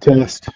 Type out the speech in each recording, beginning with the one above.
Test.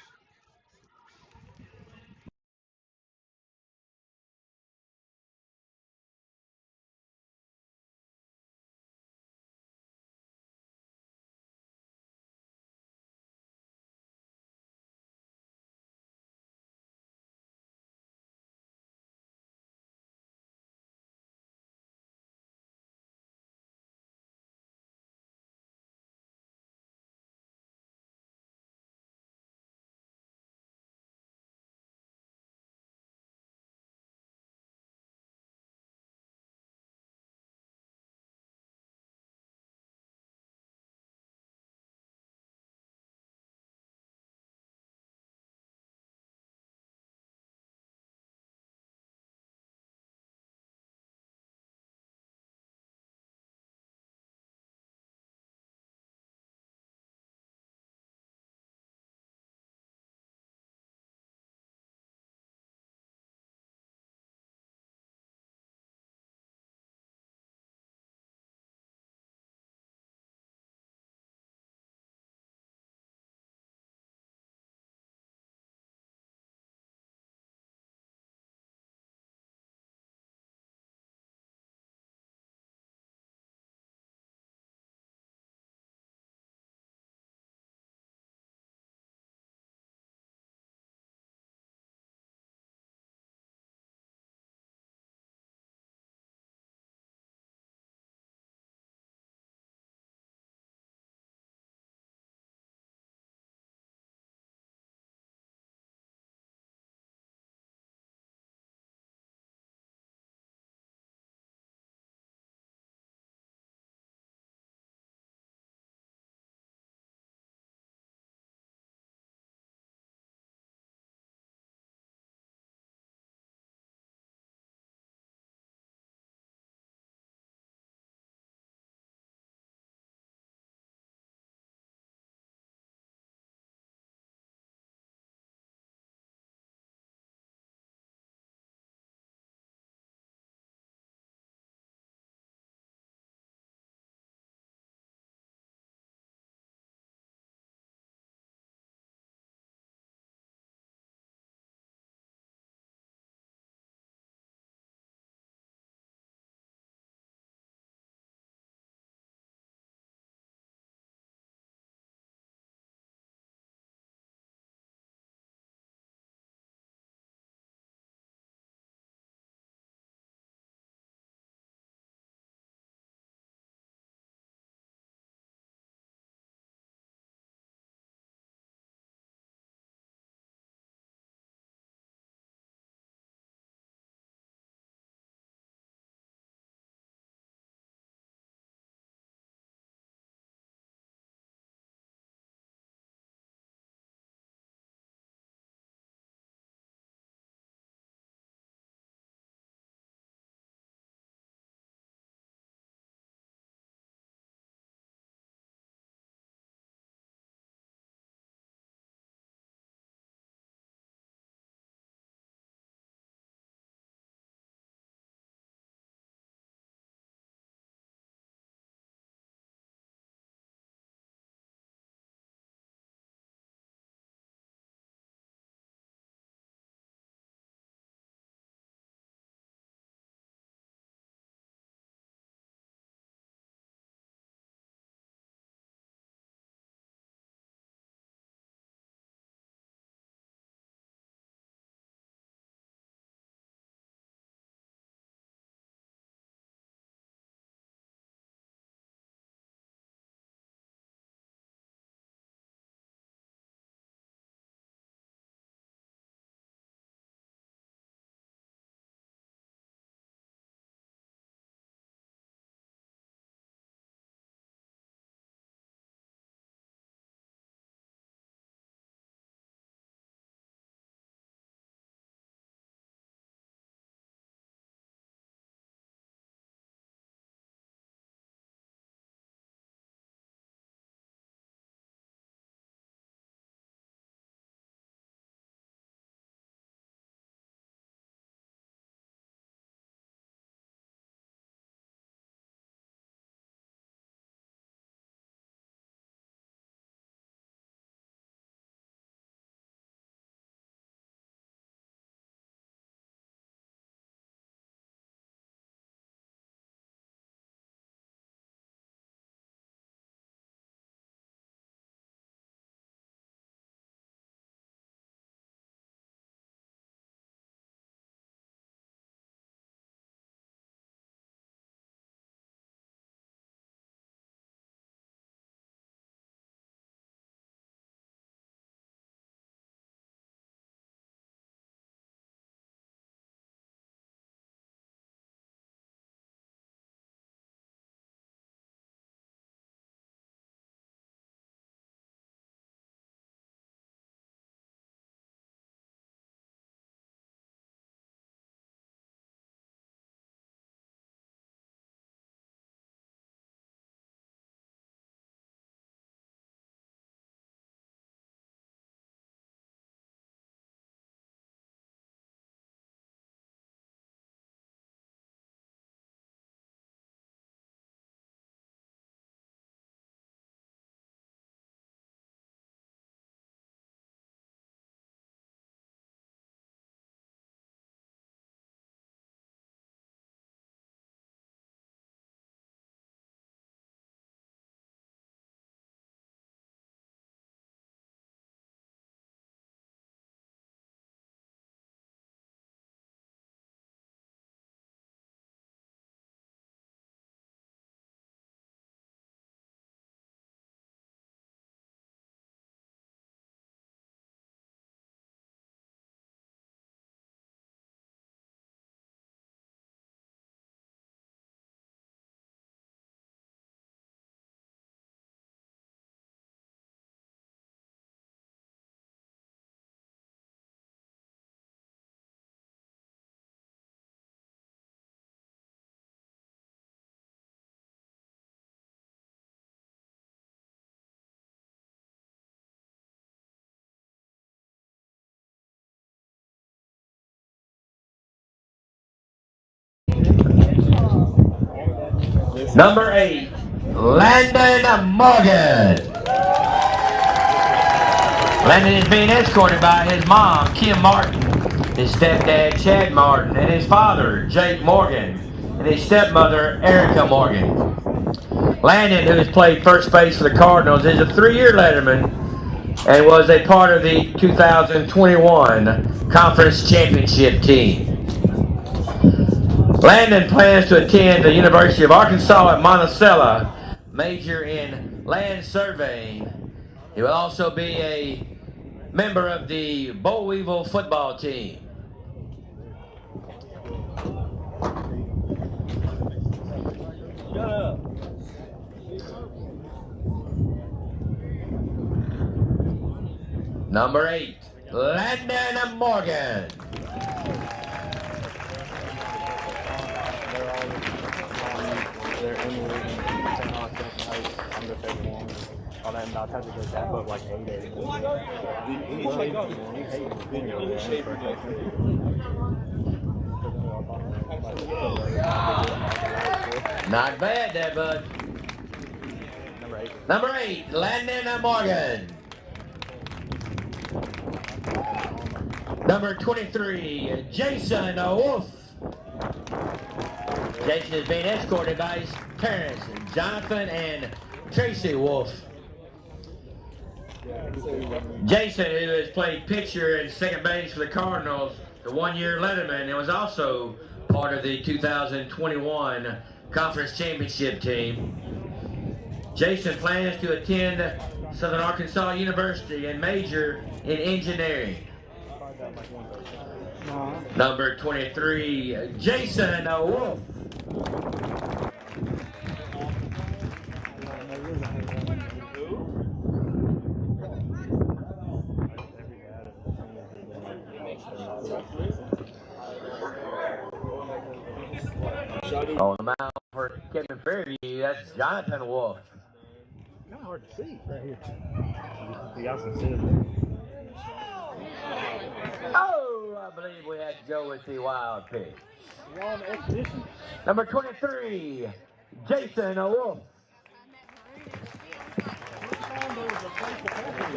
Number 8, Landon Morgan. Landon is being escorted by his mom, Kim Martin, his stepdad, Chad Martin, and his father, Jake Morgan, and his stepmother, Erica Morgan. Landon, who has played first base for the Cardinals, is a 3-year letterman and was a part of the 2021 Conference Championship team. Landon plans to attend the University of Arkansas at Monticello, major in land surveying. He will also be a member of the Boll Weevil football team. Number 8, Landon Morgan. Not bad there, bud. Number 8, Landon Morgan. Number 23, Jason Wolf. Jason is being escorted by his parents, Jonathan and Tracy Wolf. Jason, who has played pitcher and second base for the Cardinals, the 1-year letterman, and was also part of the 2021 Conference Championship team. Jason plans to attend Southern Arkansas University and major in engineering. Number 23, Jason Wolf. On the mound for Camden Fairview, that's Jonathan Wolf. Kind of hard to see right here. You got some Oh, I believe we have to go with the wild pitch. Number 23, Jason Wolf.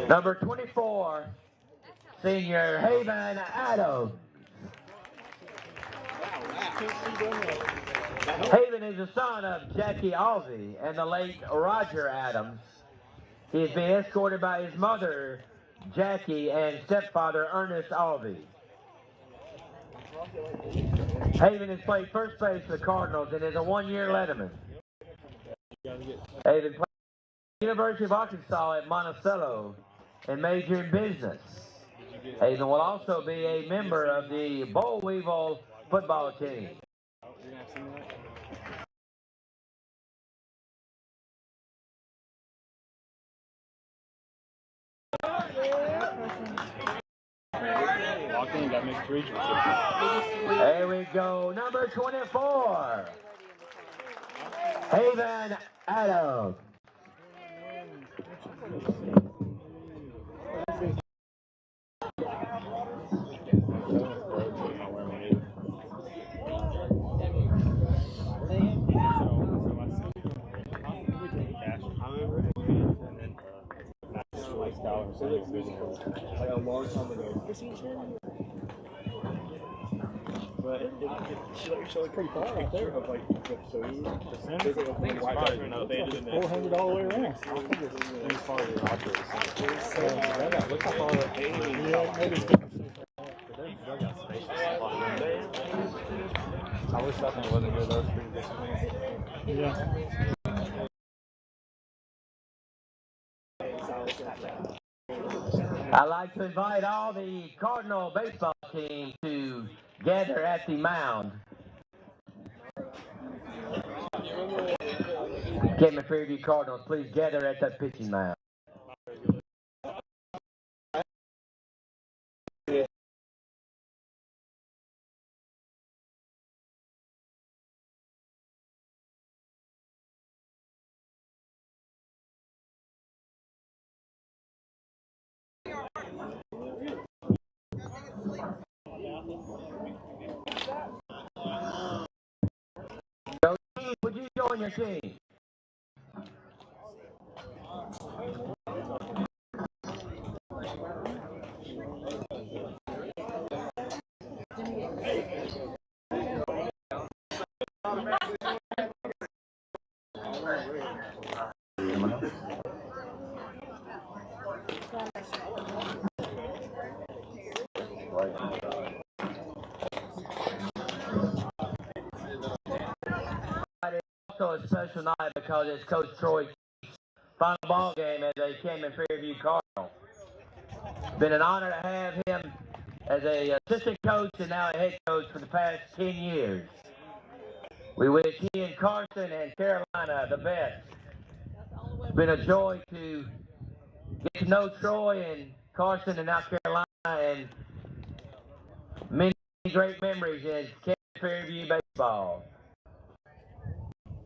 Number 24, senior Haven Adams. Haven is the son of Jackie Alvey and the late Roger Adams. He is being escorted by his mother, Jackie, and stepfather, Ernest Alvey. Haven has played first base for the Cardinals and is a 1-year letterman. Haven played at the University of Arkansas at Monticello and major in business. Haven will also be a member of the Boll Weevil football team. There we go. Number 24, Haven Adams. Like a long time ago. But it's like pretty far out there of like food. There's like a white guy $400 way around. As far as look how far I wish that thing wasn't good. That was pretty disappointing. Yeah. I'd like to invite all the Cardinal baseball team to gather at the mound. Camden Fairview Cardinals, please gather at that pitching mound. Would you join on your team? It's also a special night because it's Coach Troy's final ball game as a Camden Fairview Cardinal. It's been an honor to have him as a assistant coach and now a head coach for the past 10 years. We wish he and Carson and Carolina the best. It's been a joy to get to know Troy and Carson and now Carolina, and many great memories in Camden Fairview baseball.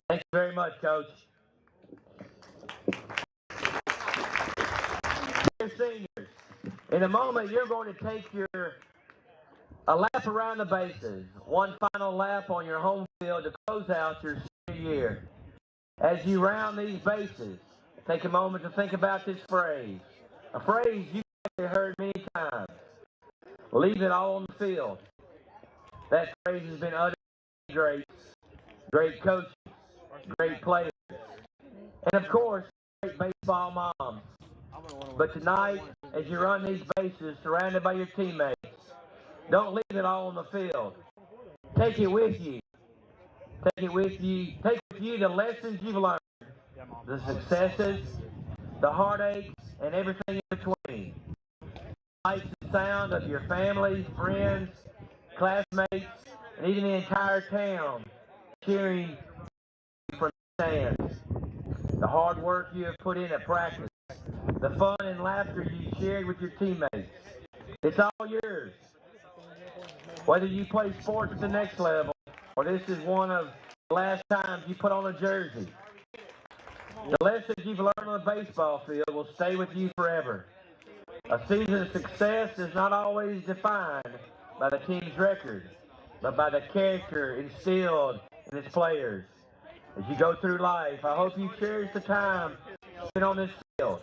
Thank you very much, Coach. Dear seniors, in a moment you're going to take a lap around the bases, one final lap on your home field to close out your senior year. As you round these bases, take a moment to think about this phrase, a phrase you've heard many times. Leave it all on the field. That phrase has been uttered by great coaches, great players, and of course, great baseball moms. But tonight, as you run these bases surrounded by your teammates, don't leave it all on the field. Take it with you. Take it with you. Take with you the lessons you've learned, the successes, the heartaches, and everything in between. Lights and sound of your family, friends, classmates, and even the entire town cheering from the stands. The hard work you have put in at practice, the fun and laughter you shared with your teammates. It's all yours. Whether you play sports at the next level, or this is one of the last times you put on a jersey, the lessons you've learned on the baseball field will stay with you forever. A season's success is not always defined by the team's record, but by the character instilled in its players. As you go through life, I hope you cherish the time spent on this field.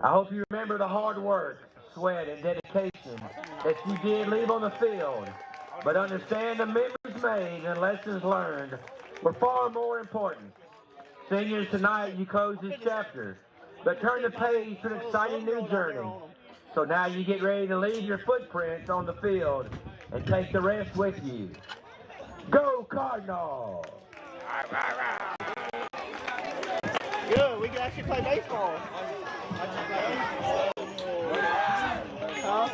I hope you remember the hard work, sweat, and dedication that you did leave on the field, but understand the memories made and lessons learned were far more important. Seniors, tonight you close this chapter, but turn the page to an exciting new journey. So now you get ready to leave your footprints on the field and take the rest with you. Go Cardinals! Good, we can actually play baseball. Huh?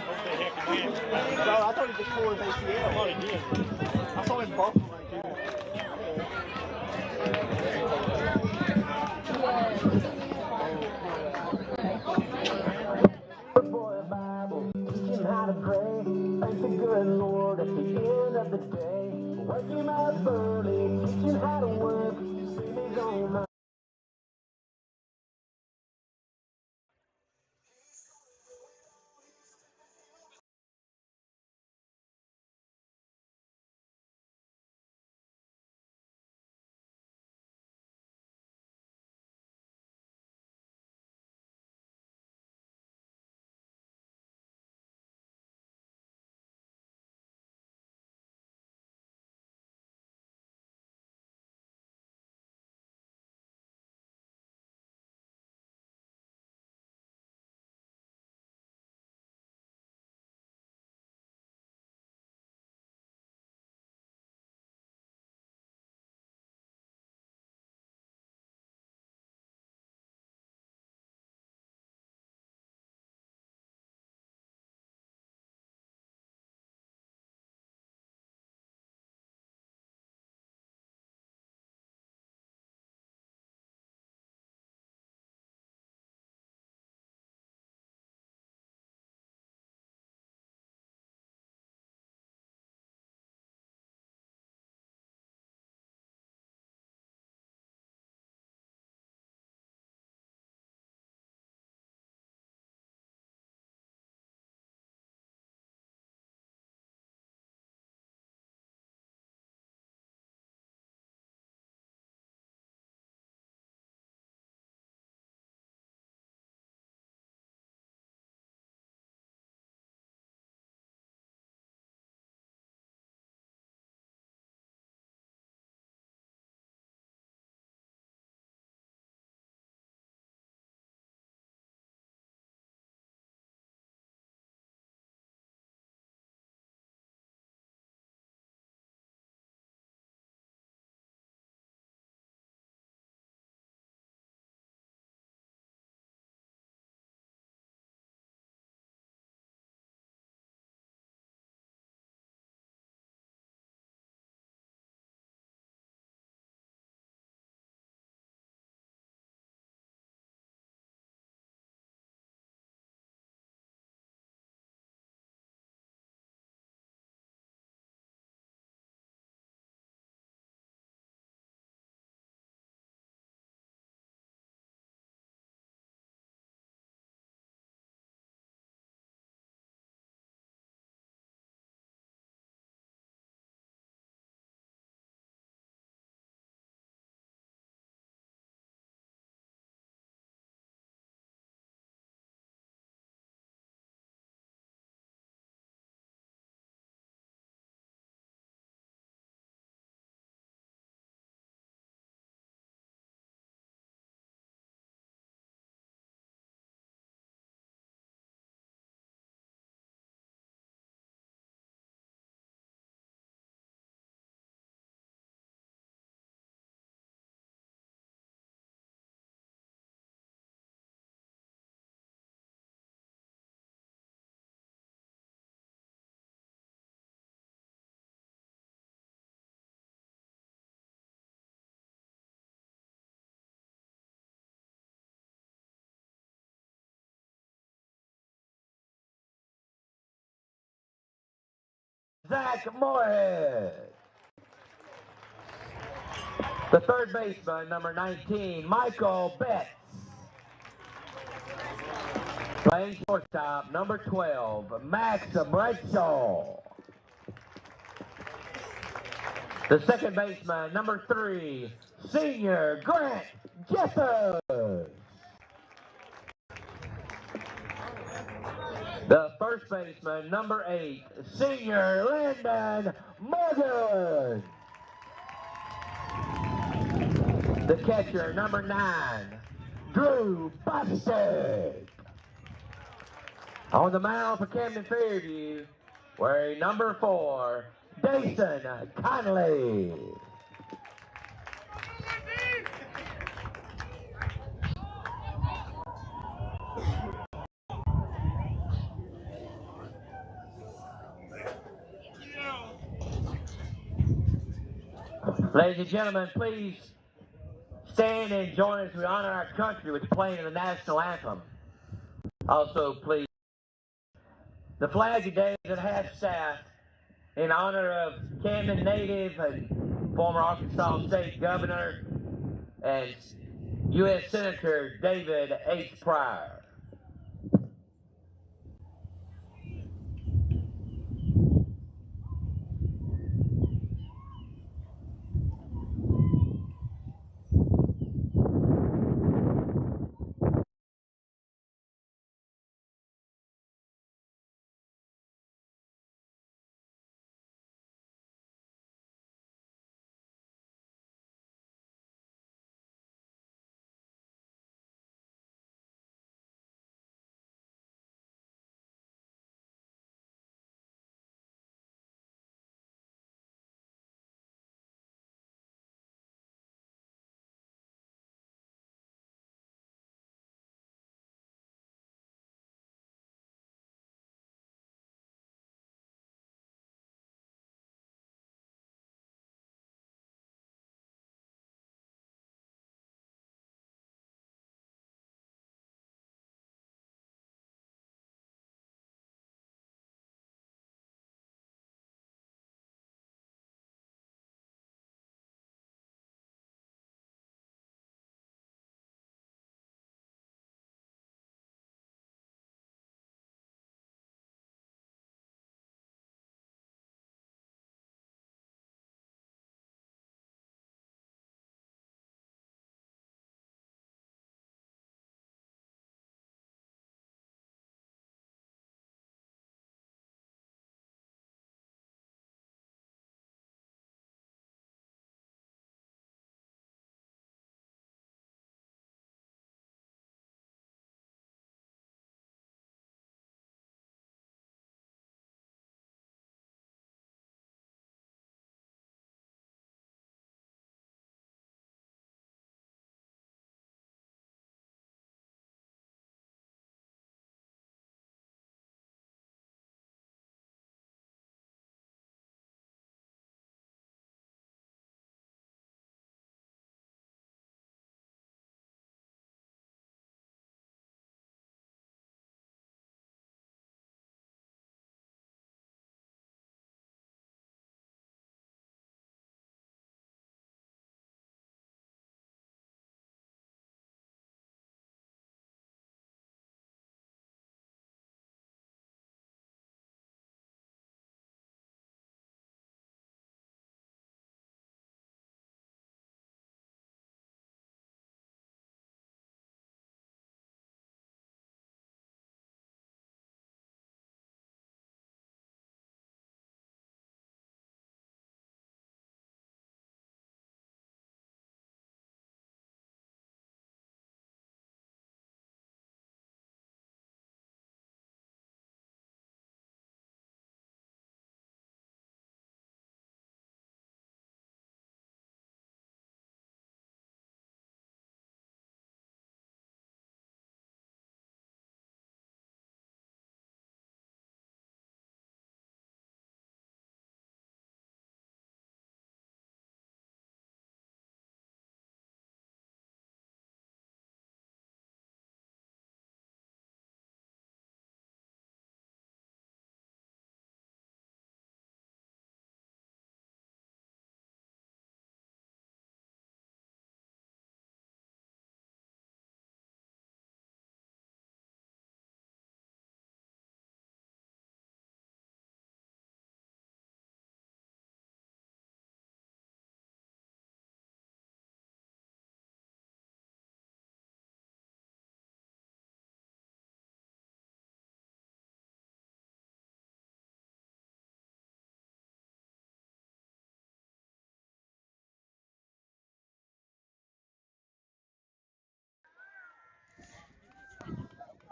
Bro, I thought he just tore his ACL. I thought he did. I saw him bump him right there. Boy, a Bible, teach him how to pray. Thank the good Lord at the end of the day. Wake him up early, teach him how to work. Sing his own mind. Zach Moorhead. The third baseman, number 19, Michael Betts. Playing shortstop, number 12, Max Bradshaw. The second baseman, number 3, senior Grant Jeffers. The first baseman, number 8, senior Landon Morgan. The catcher, number 9, Drew Bostic. On the mound for Camden Fairview, wearing number 4, Dason Conley. Ladies and gentlemen, please stand and join us as we honor our country with playing the national anthem. Also, please, the flag today is at half-staff in honor of Camden native and former Arkansas State Governor and U.S. Senator David H. Pryor.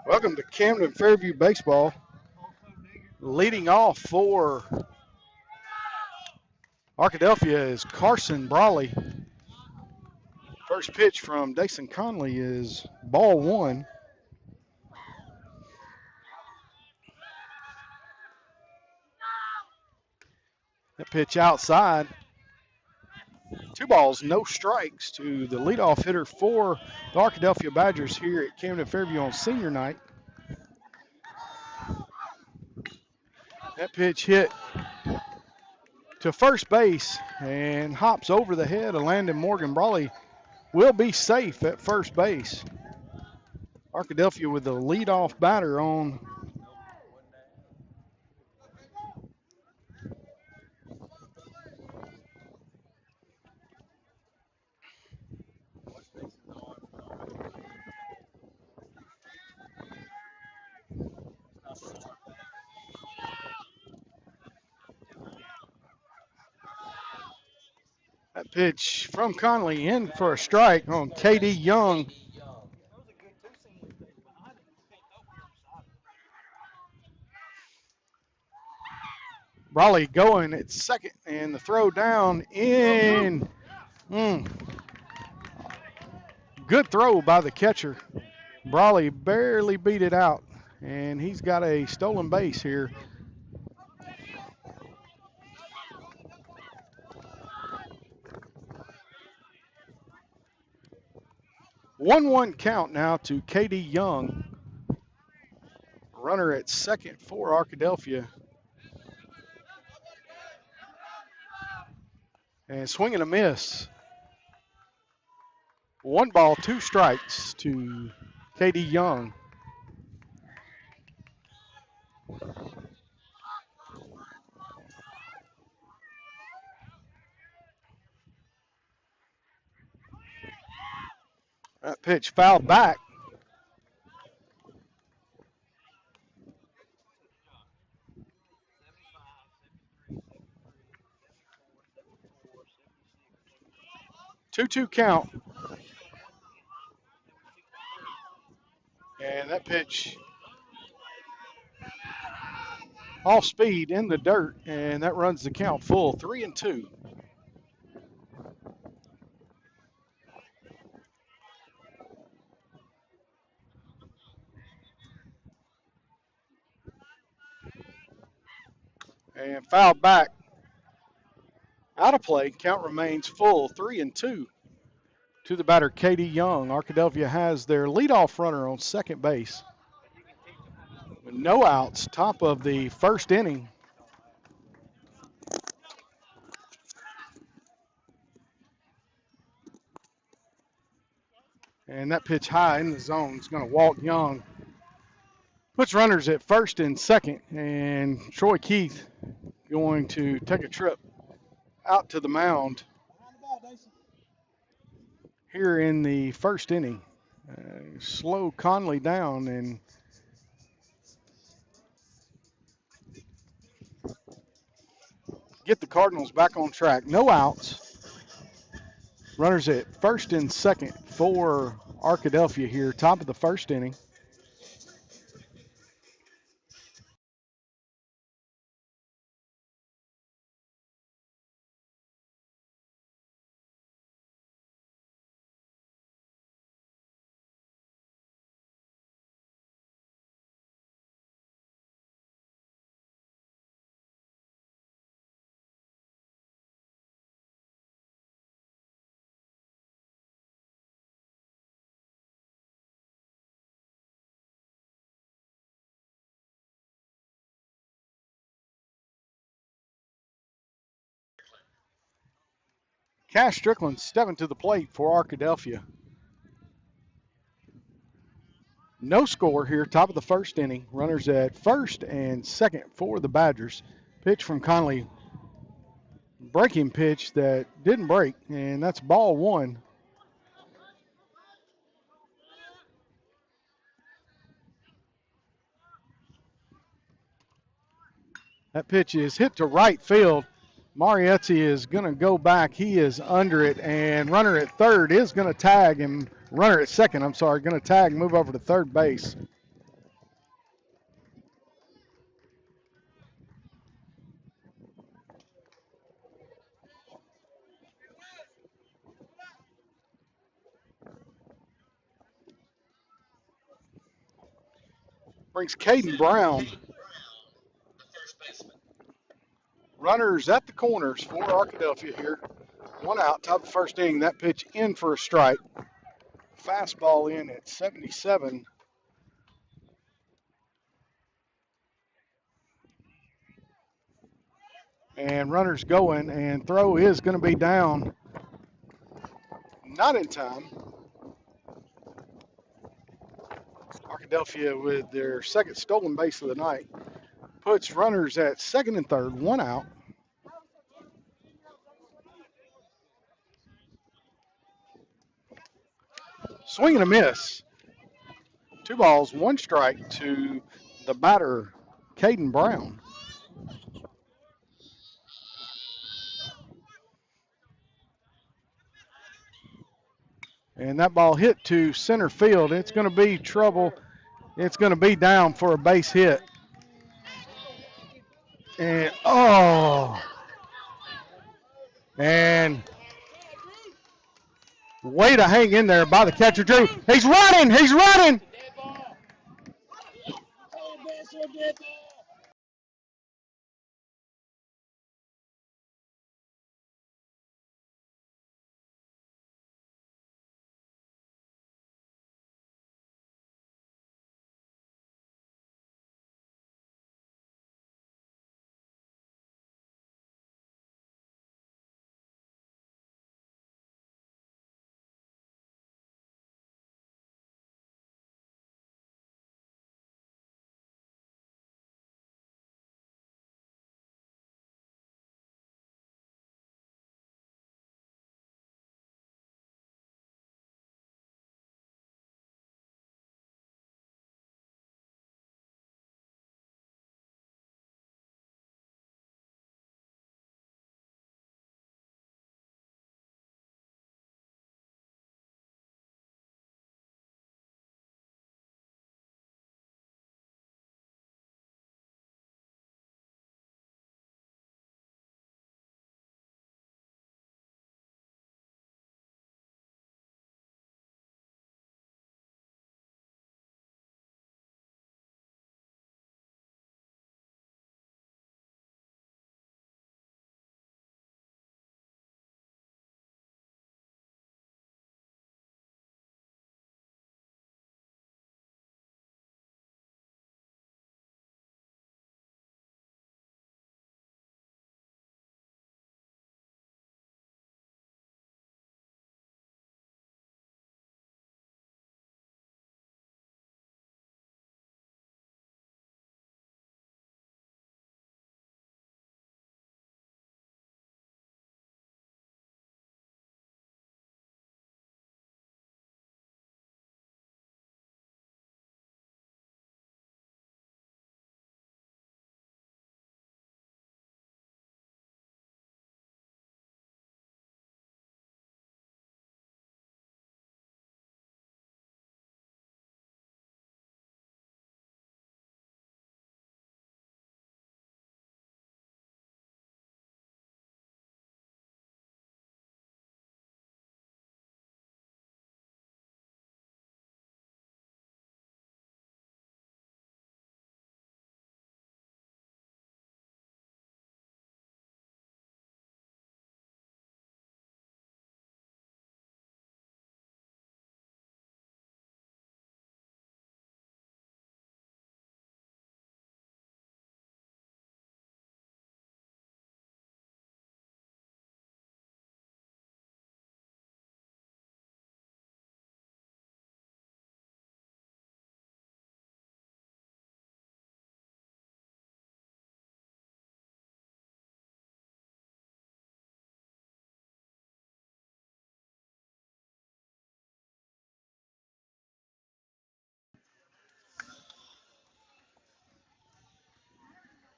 Welcome to Camden Fairview Baseball. Leading off for Arkadelphia is Carson Brawley. First pitch from Dason Conley is ball one. That pitch outside. 2 balls, no strikes to the leadoff hitter for the Arkadelphia Badgers here at Camden Fairview on senior night. That pitch hit to first base and hops over the head of Landon Morgan. Brawley will be safe at first base. Arkadelphia with the leadoff batter on. That pitch from Conley in for a strike on KD Young. Brawley going at second, and the throw down in. Good throw by the catcher. Brawley barely beat it out, and he's got a stolen base here. One count now to KD Young. Runner at second for Arkadelphia. And swing and a miss. 1 ball, 2 strikes to KD Young. That pitch fouled back. Two count. And that pitch off speed in the dirt, and that runs the count full, 3-2. And foul back. Out of play. Count remains full, 3-2 to the batter, KD Young. Arkadelphia has their leadoff runner on second base. With no outs, top of the first inning. And that pitch high in the zone is going to walk Young. Puts runners at first and second, and Troy Keith going to take a trip out to the mound here in the first inning. Slow Conley down and get the Cardinals back on track. No outs. Runners at first and second for Arkadelphia here, top of the first inning. Cash Strickland stepping to the plate for Arkadelphia. No score here, top of the first inning. Runners at first and second for the Badgers. Pitch from Conley. Breaking pitch that didn't break, and that's ball one. That pitch is hit to right field. Marietti is going to go back. He is under it, and runner at third is going to tag, and runner at second, going to tag, move over to third base. brings Caden Brown. Runners at the corners for Arkadelphia here. 1 out, top of the first inning. That pitch in for a strike. Fastball in at 77. And runners going, and throw is going to be down. Not in time. Arkadelphia with their second stolen base of the night puts runners at second and third, 1 out. Swing and a miss. 2 balls, 1 strike to the batter, Caden Brown. And that ball hit to center field. It's going to be trouble. It's going to be down for a base hit. And, and way to hang in there by the catcher, Drew. He's running. He's running.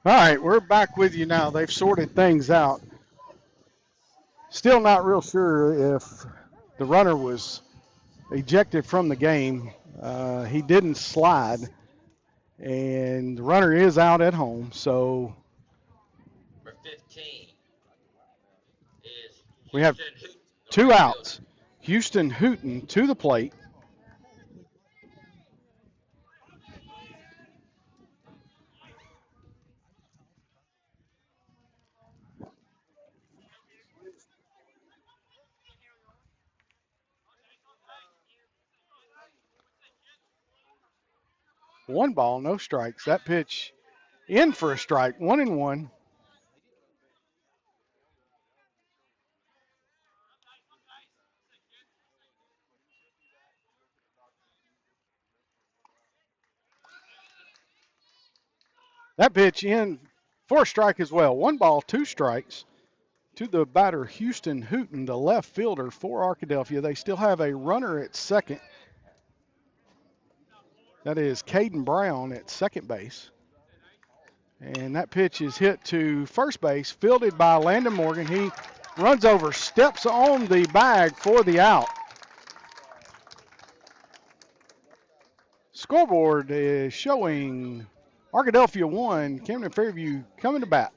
All right, we're back with you now. They've sorted things out. Still not real sure if the runner was ejected from the game. He didn't slide, and the runner is out at home. So For 15 is we have Houston Hooten, 2 outs. Houston Hooten to the plate. 1 ball, no strikes. That pitch in for a strike, 1-1. That pitch in for a strike as well. 1 ball, 2 strikes to the batter, Houston Hooten, the left fielder for Arkadelphia. They still have a runner at second. That is Caden Brown at second base. And that pitch is hit to first base, fielded by Landon Morgan. He runs over, steps on the bag for the out. Scoreboard is showing Arkadelphia 1, Camden Fairview coming to bat.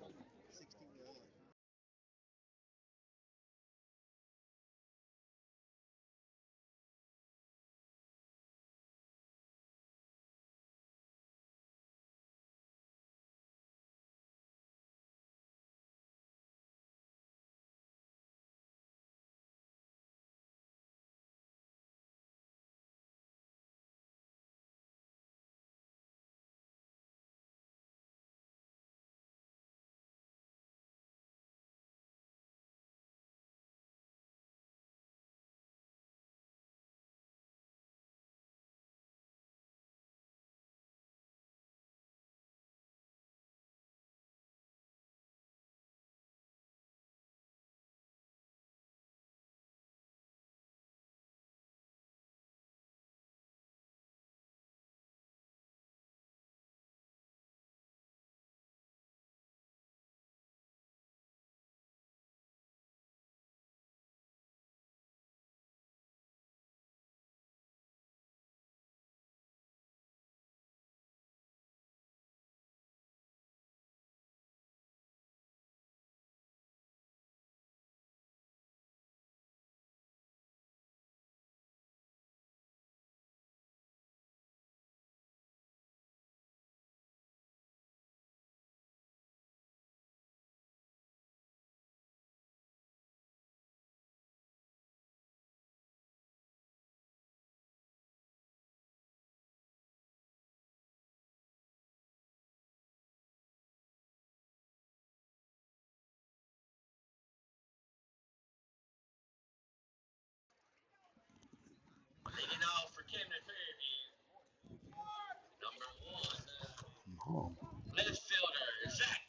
Left fielder, Zach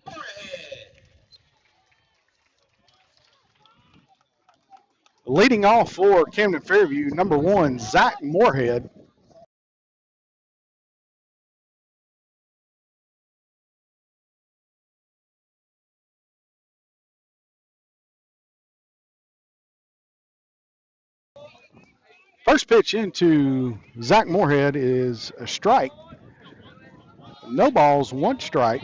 Moorhead. Leading off for Camden Fairview, number 1, Zach Moorhead. First pitch into Zach Moorhead is a strike. No balls, 1 strike.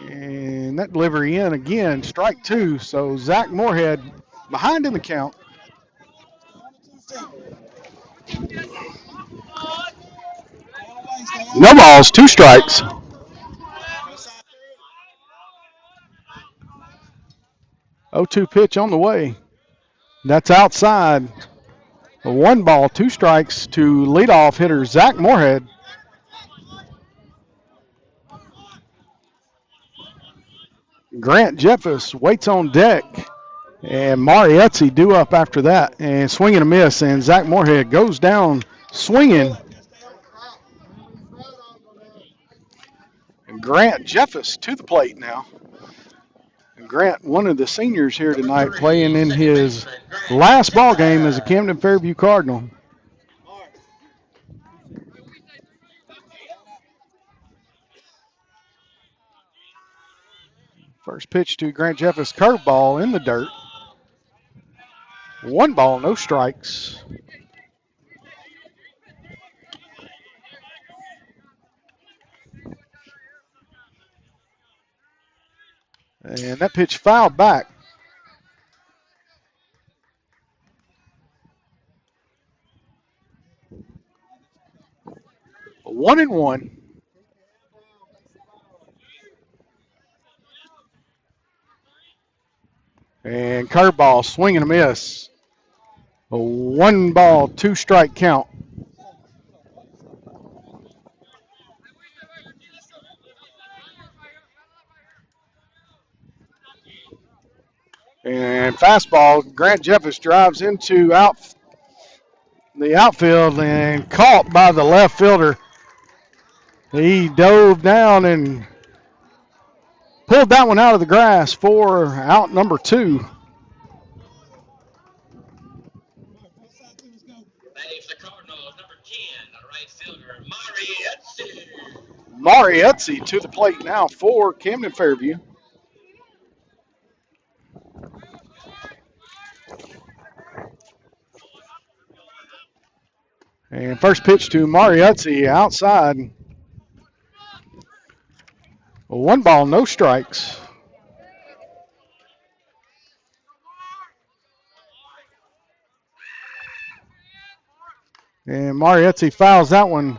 And that delivery in again, strike 2. So Zach Moorhead behind in the count. No balls, 2 strikes. Oh, 2 pitch on the way. That's outside. 1 ball, 2 strikes to leadoff hitter Zach Moorhead. Grant Jeffers waits on deck. And Marietzi due up after that. And swinging a miss. And Zach Moorhead goes down swinging. And Grant Jeffers to the plate now. And Grant, one of the seniors here tonight, playing in his last ball game as a Camden Fairview Cardinal. First pitch to Grant Jeffers, curveball in the dirt. 1 ball, no strikes. And that pitch fouled back. A 1-1. And curveball, swing and a miss. A 1 ball, 2 strike count. And fastball, Grant Jeffers drives into the outfield and caught by the left fielder. He dove down and pulled that one out of the grass for out number 2. Marietzi to the plate now for Camden Fairview. And first pitch to Marietzi outside. 1 ball, no strikes. And Marietzi fouls that one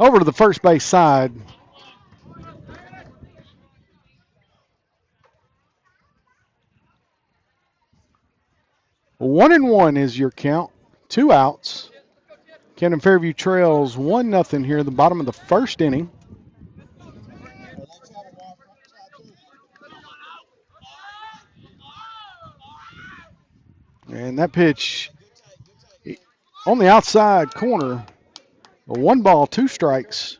over to the first base side. 1-1 is your count. 2 outs. Camden Fairview trails 1-0 here at the bottom of the first inning. And that pitch on the outside corner. 1 ball, 2 strikes.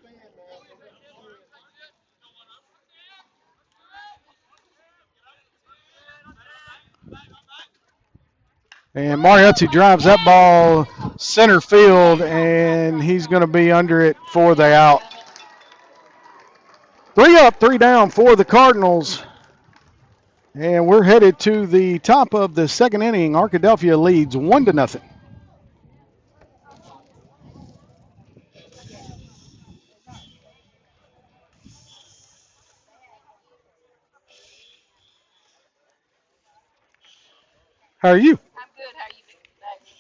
And Marietzi drives that ball center field, and he's going to be under it for the out. 3 up, 3 down for the Cardinals. And we're headed to the top of the second inning. Arkadelphia leads 1-0. How are you? I'm good. How are you doing today?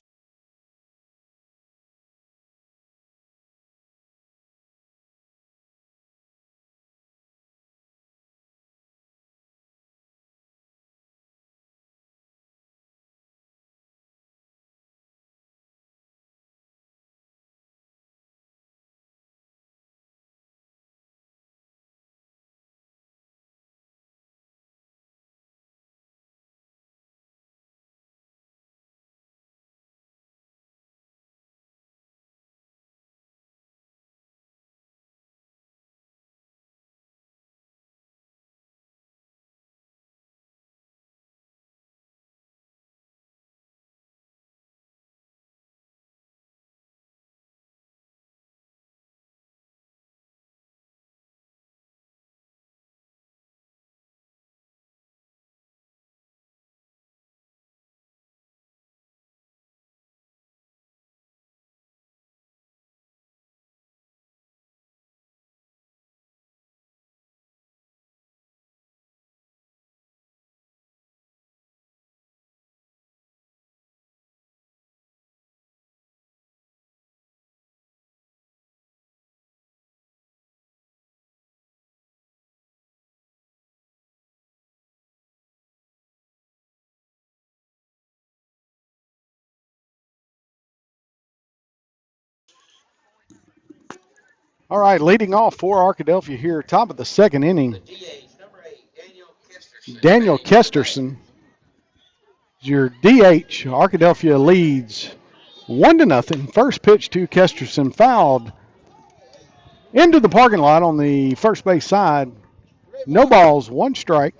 All right, leading off for Arkadelphia here, top of the second inning. Daniel Kesterson is your DH. Arkadelphia leads 1-0. First pitch to Kesterson, fouled into the parking lot on the first base side. No balls, 1 strike.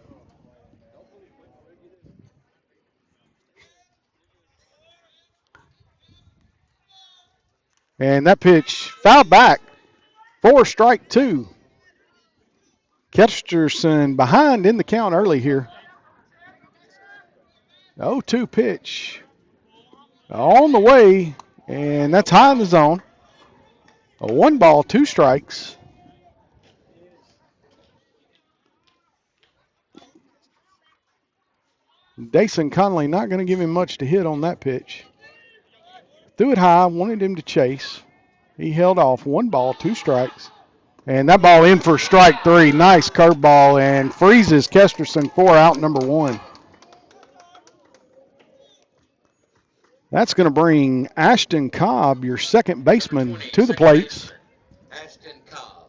And that pitch fouled back for strike 2. Kesterson behind in the count early here. 0-2 pitch on the way, and that's high in the zone. 1 ball, 2 strikes. Dason Conley not going to give him much to hit on that pitch. Threw it high, wanted him to chase. He held off. 1 ball, 2 strikes. And that ball in for strike 3. Nice curveball and freezes Kesterson for out number 1. That's going to bring Ashton Cobb, your second baseman, to the plates. Ashton Cobb.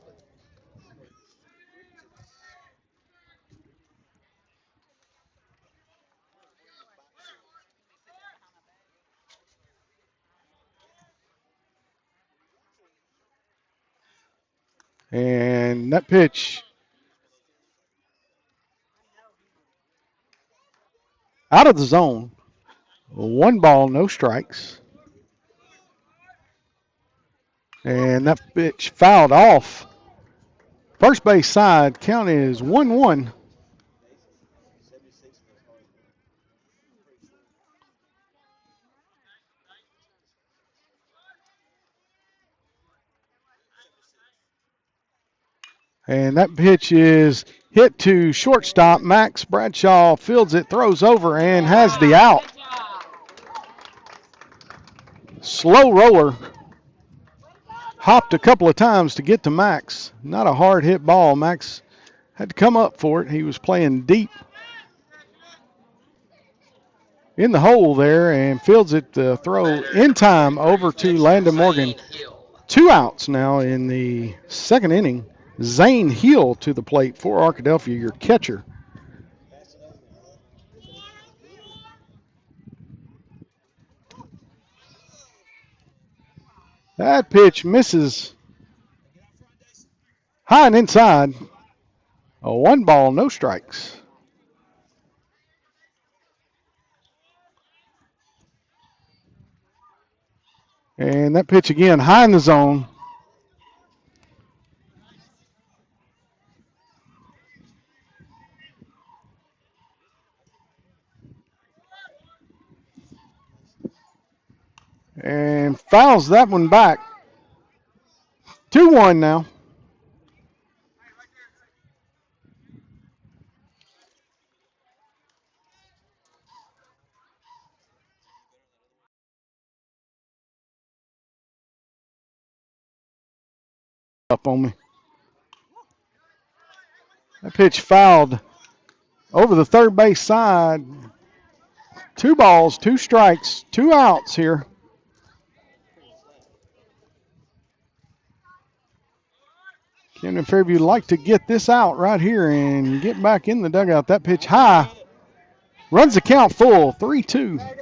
And that pitch out of the zone. 1 ball, no strikes. And that pitch fouled off. First base side, count is 1-1. And that pitch is hit to shortstop. Max Bradshaw fields it, throws over, and has the out. Slow roller. Hopped a couple of times to get to Max. Not a hard hit ball. Max had to come up for it. He was playing deep in the hole there and fields it, throw in time over to Landon Morgan. 2 outs now in the second inning. Zane Hill to the plate for Arkadelphia, your catcher. That pitch misses high and inside. A 1 ball, no strikes. And that pitch again, high in the zone. And fouls that one back. 2-1 now. Up on me. That pitch fouled over the third base side. 2 balls, 2 strikes, 2 outs here. Camden Fairview like to get this out right here and get back in the dugout. That pitch high. Runs the count full, 3-2.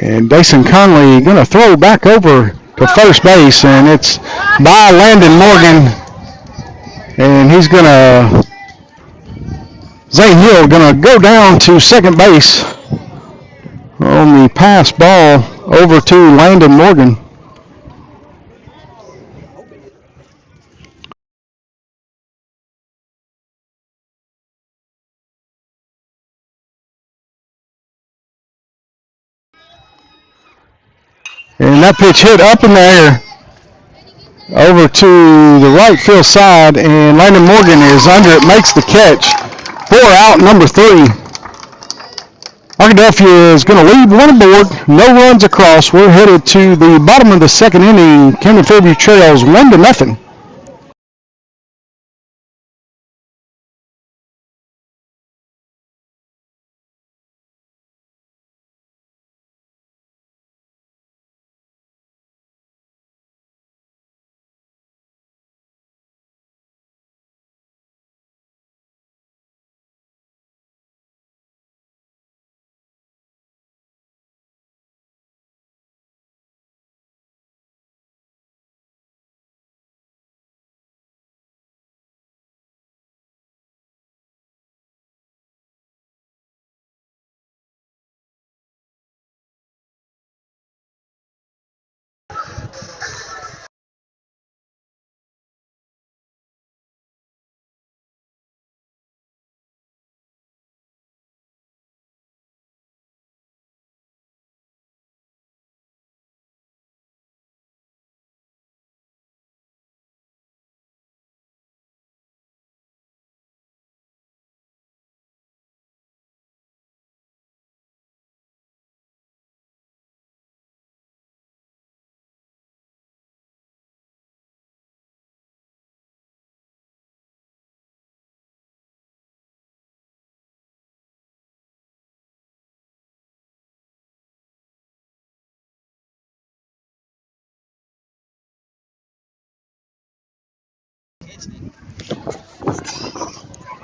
And Dason Conley going to throw back over to first base, and it's by Landon Morgan. And he's going to, Zane Hill going to go down to second base on the pass ball over to Landon Morgan. And that pitch hit up in the air over to the right field side, and Landon Morgan is under it, makes the catch for out number 3. Arkadelphia is going to leave 1 aboard, no runs across. We're headed to the bottom of the second inning. Camden Fairview trails 1-0.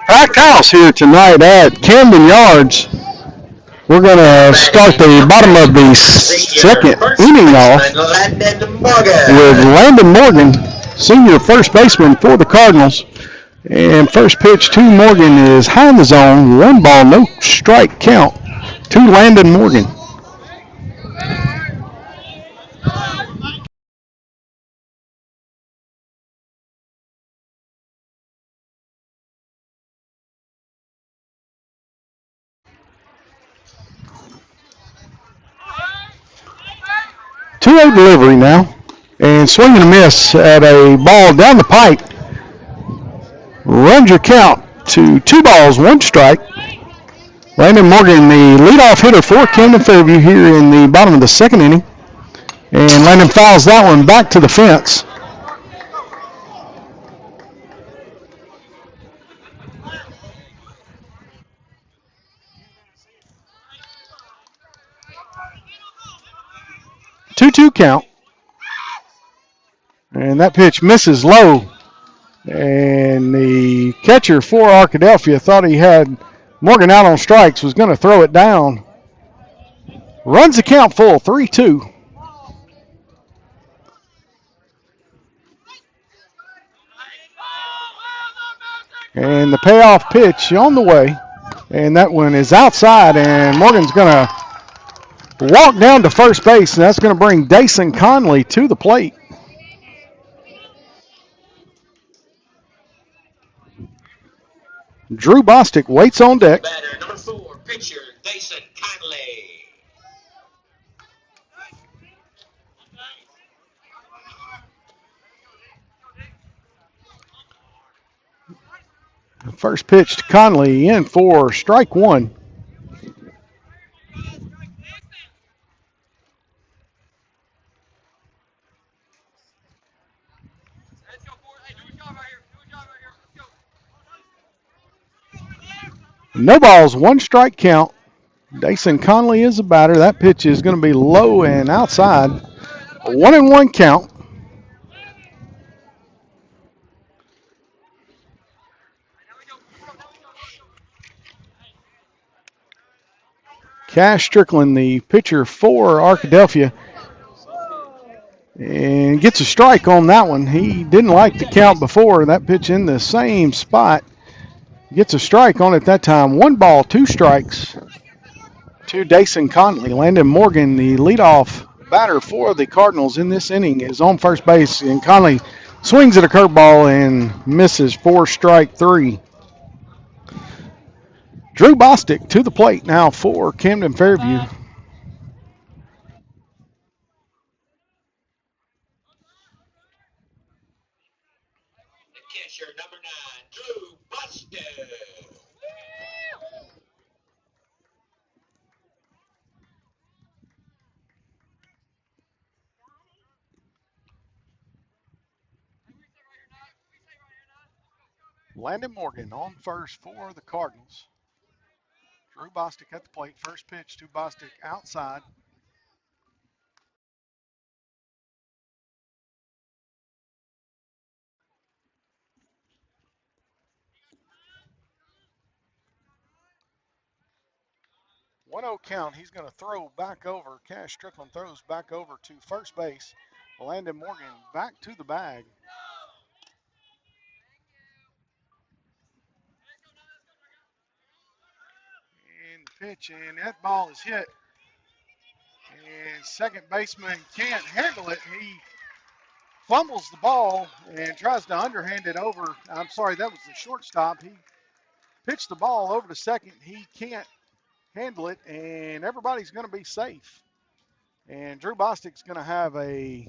Packed house here tonight at Camden Yards. We're going to start the bottom of the second inning off with Landon Morgan, senior first baseman for the Cardinals. And first pitch to Morgan is high in the zone. 1 ball, no strike count to Landon Morgan. Two-0 delivery now. And swing and a miss at a ball down the pipe. Runs your count to 2 balls, 1 strike. Landon Morgan, the leadoff hitter for Camden Fairview here in the bottom of the second inning. And Landon fouls that one back to the fence. Two count. And that pitch misses low. And the catcher for Arkadelphia thought he had Morgan out on strikes, was going to throw it down. Runs the count full, 3-2. And the payoff pitch on the way. And that one is outside, and Morgan's going to walk down to first base, and that's going to bring Dason Conley to the plate. Drew Bostic waits on deck. Batter number 4, pitcher Dason Conley. First pitch to Conley in for strike 1. No balls, 1 strike count. Dason Conley is the batter. That pitch is going to be low and outside. A 1-1 count. Cash Strickland, the pitcher for Arkadelphia, and gets a strike on that one. He didn't like the count before. That pitch in the same spot. Gets a strike on it that time. 1 ball, 2 strikes to Dason Conley. Landon Morgan, the leadoff batter for the Cardinals in this inning, is on first base, and Conley swings at a curveball and misses for strike 3. Drew Bostic to the plate now for Camden Fairview. The catcher number 9, Drew Bostic. Landon Morgan on first for the Cardinals. Drew Bostic at the plate. First pitch to Bostic outside. One 0 count. He's going to throw back over. Cash Strickland throws back over to first base. Landon Morgan back to the bag. And pitch, and that ball is hit. And second baseman can't handle it. He fumbles the ball and tries to underhand it over. I'm sorry, that was the shortstop. He pitched the ball over to second. He can't handle it, and everybody's going to be safe. And Drew Bostic's going to have a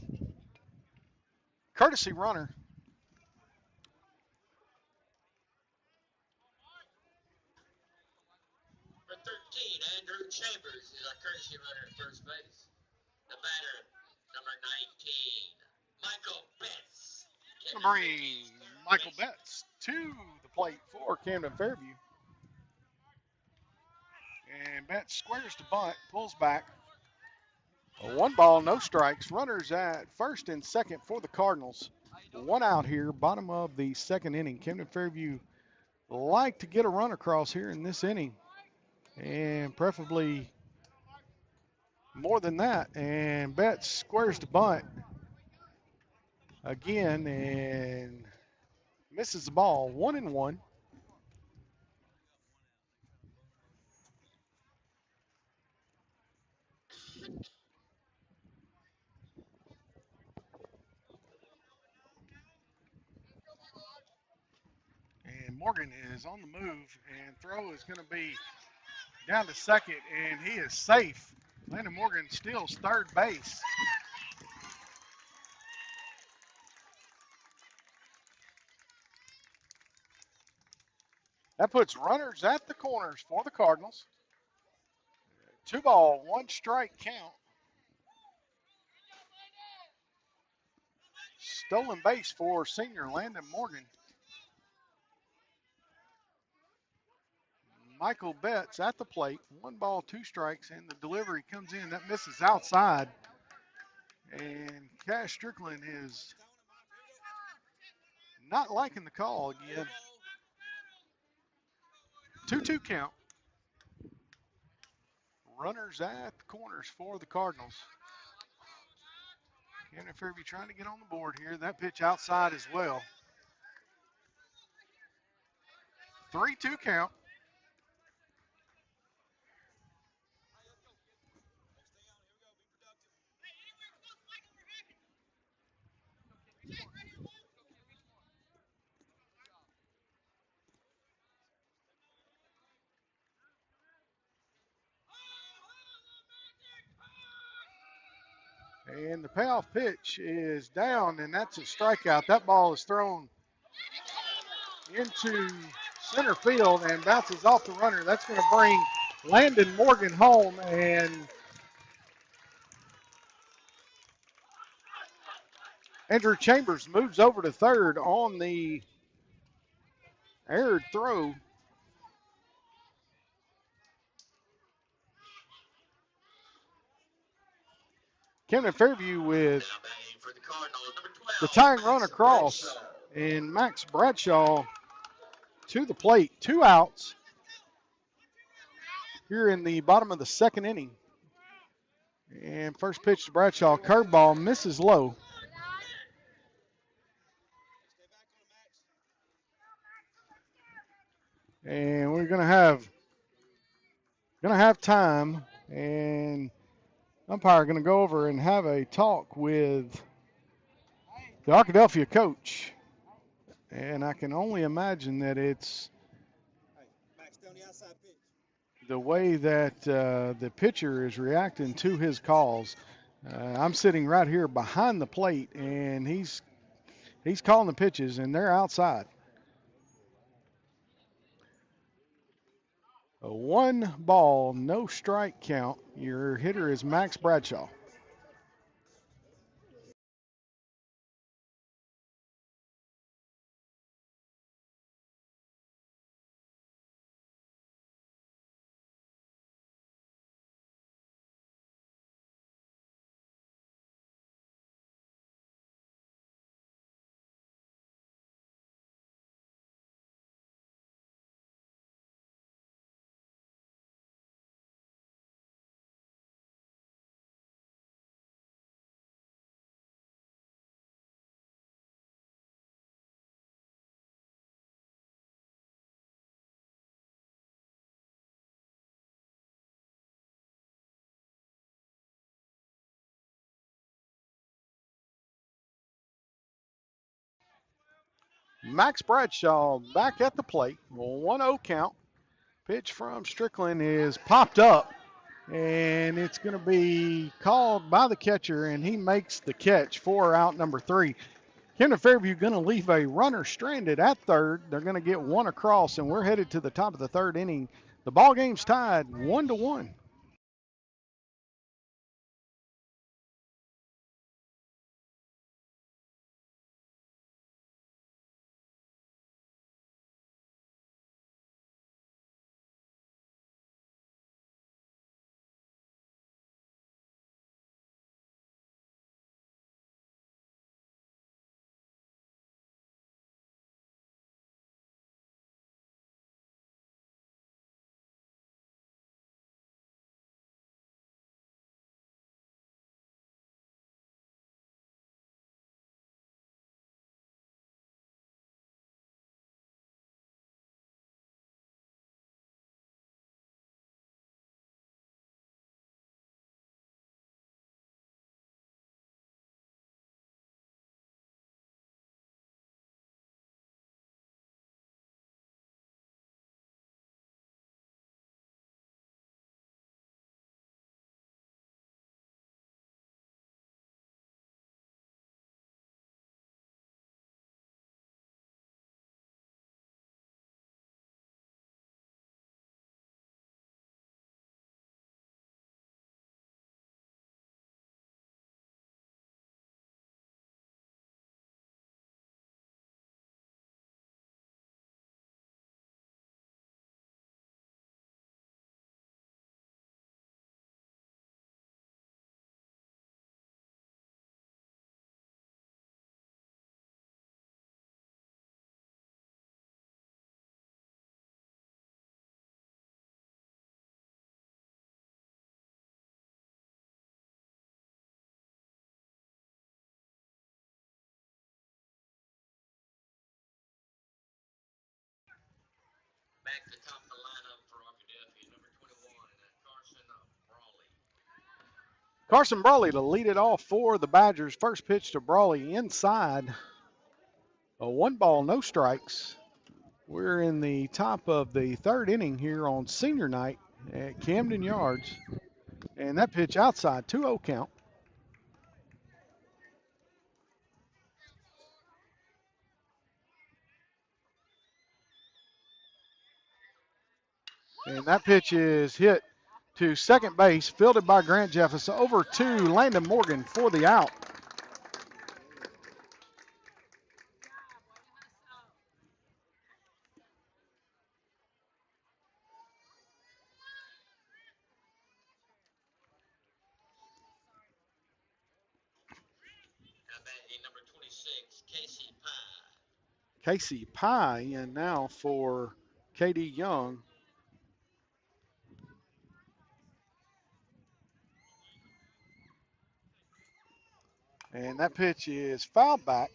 courtesy runner. For 13, Andrew Chambers is a courtesy runner at first base. The batter, number 19, Michael Betts. Bring Michael Betts to the plate for Camden Fairview. And Betts squares to bunt, pulls back. A 1 ball, no strikes. Runners at first and second for the Cardinals. 1 out here, bottom of the second inning. Camden Fairview like to get a run across here in this inning, and preferably more than that. And Betts squares the bunt again and misses the ball. 1-1. And Morgan is on the move, and throw is going to be down to second, and he is safe. Landon Morgan steals third base. That puts runners at the corners for the Cardinals. 2 ball, 1 strike count. Stolen base for senior Landon Morgan. Michael Betts at the plate. 1 ball, 2 strikes, and the delivery comes in. That misses outside. And Cash Strickland is not liking the call again. 2-2 count. Runners at the corners for the Cardinals. Camden Fairview trying to get on the board here. That pitch outside as well. 3-2 count. And the payoff pitch is down, and that's a strikeout. That ball is thrown into center field and bounces off the runner. That's going to bring Landon Morgan home, and Andrew Chambers moves over to third on the erred throw. Camden Fairview with the tying run across, and Max Bradshaw to the plate. 2 outs here in the bottom of the second inning. And first pitch to Bradshaw, curveball, misses low. And we're gonna have time, and umpire going to go over and have a talk with the Arkadelphia coach. And I can only imagine that it's the way that the pitcher is reacting to his calls. I'm sitting right here behind the plate, and he's calling the pitches, and they're outside. A 1 ball, no strike count. Your hitter is Max Bradshaw. Max Bradshaw back at the plate. 1-0 count. Pitch from Strickland is popped up, and it's going to be called by the catcher, and he makes the catch for out number 3. Camden Fairview going to leave a runner stranded at third. They're going to get 1 across, and we're headed to the top of the third inning. The ball game's tied 1-1. back to the top of the lineup for Arkadelphia, number 21, Carson Brawley. Carson Brawley to lead it off for the Badgers. First pitch to Brawley inside. A 1-ball, no strikes. We're in the top of the third inning here on senior night at Camden Yards. And that pitch outside, 2-0 count. And that pitch is hit to second base, fielded by Grant Jefferson, over to Landon Morgan for the out. Number 26, Casey Pye. Casey Pye in now for KD Young. And that pitch is fouled back.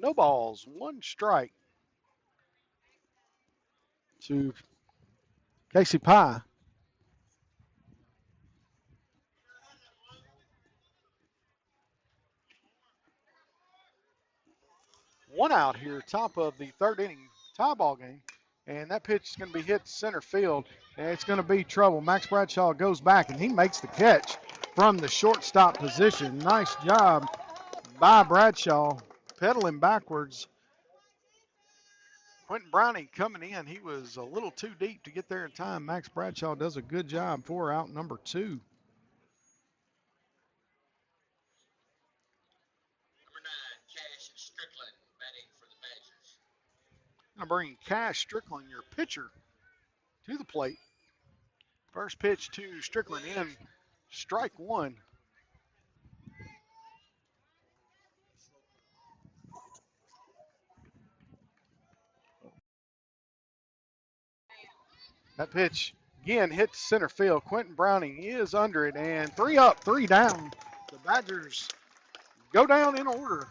No balls, 1 strike to Casey Pye. One out here, top of the third inning, tie ball game. And that pitch is going to be hit center field. And it's going to be trouble. Max Bradshaw goes back, and he makes the catch from the shortstop position. Nice job by Bradshaw, pedaling backwards. Quentin Browning coming in. He was a little too deep to get there in time. Max Bradshaw does a good job for out number 2. Number 9, Cash Strickland, batting for the Badgers. Going to bring Cash Strickland, your pitcher, to the plate. First pitch to Strickland in, strike 1. That pitch again hit center field. Quentin Browning is under it, and 3 up, 3 down. The Badgers go down in order.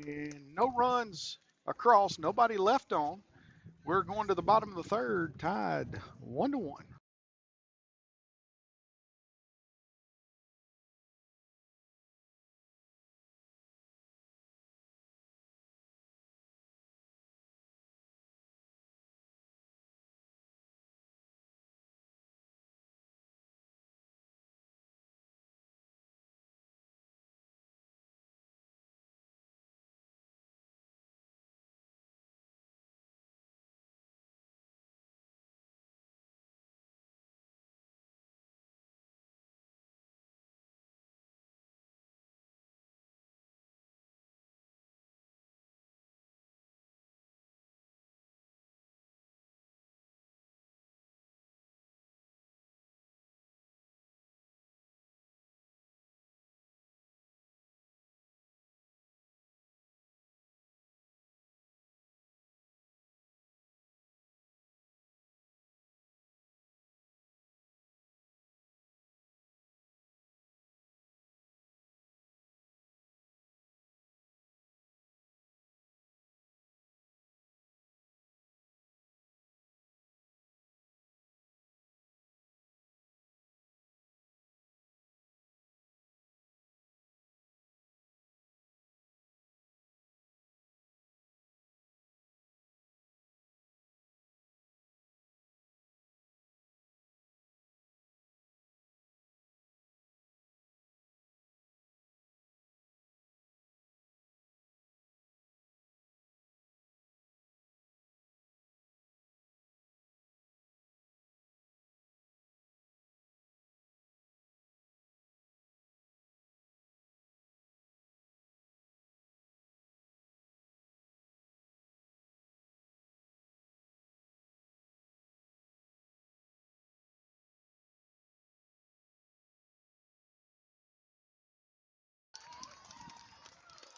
And no runs across, nobody left on. We're going to the bottom of the third, tied 1-1.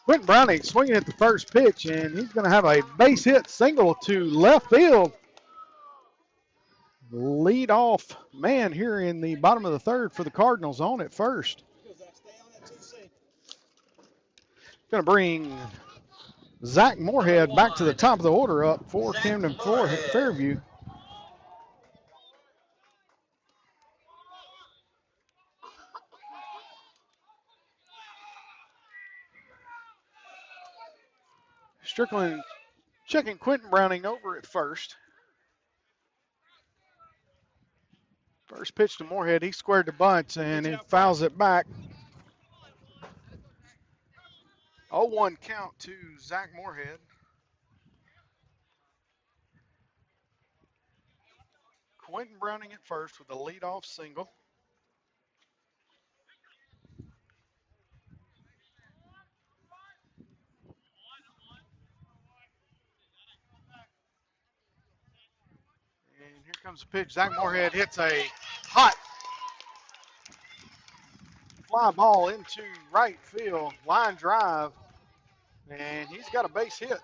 Quentin Browning swinging at the first pitch, and he's going to have a base hit single to left field. Lead off man here in the bottom of the third for the Cardinals on at first. Going to bring Zach Moorhead back to the top of the order up for Camden Fairview. Strickland checking Quentin Browning over at first. First pitch to Moorhead, he squared the bunts and he fouls it back. 0-1 count to Zach Moorhead. Quentin Browning at first with a leadoff single. And here comes the pitch. Zach Moorhead hits a hot fly ball into right field, line drive, and he's got a base hit.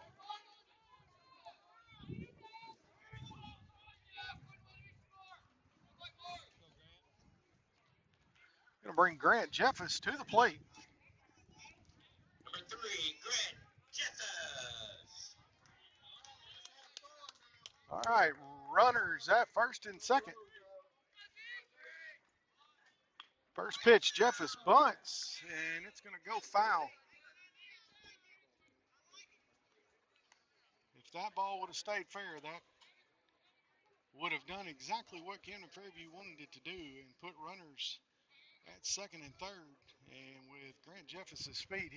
Going to bring Grant Jeffers to the plate. Number 3, Grant Jeffers. All right, runners at first and second. First pitch, Jeffers bunts, and it's going to go foul. If that ball would have stayed fair, that would have done exactly what Camden Fairview wanted it to do and put runners at second and third. And with Grant Jeffers' speed,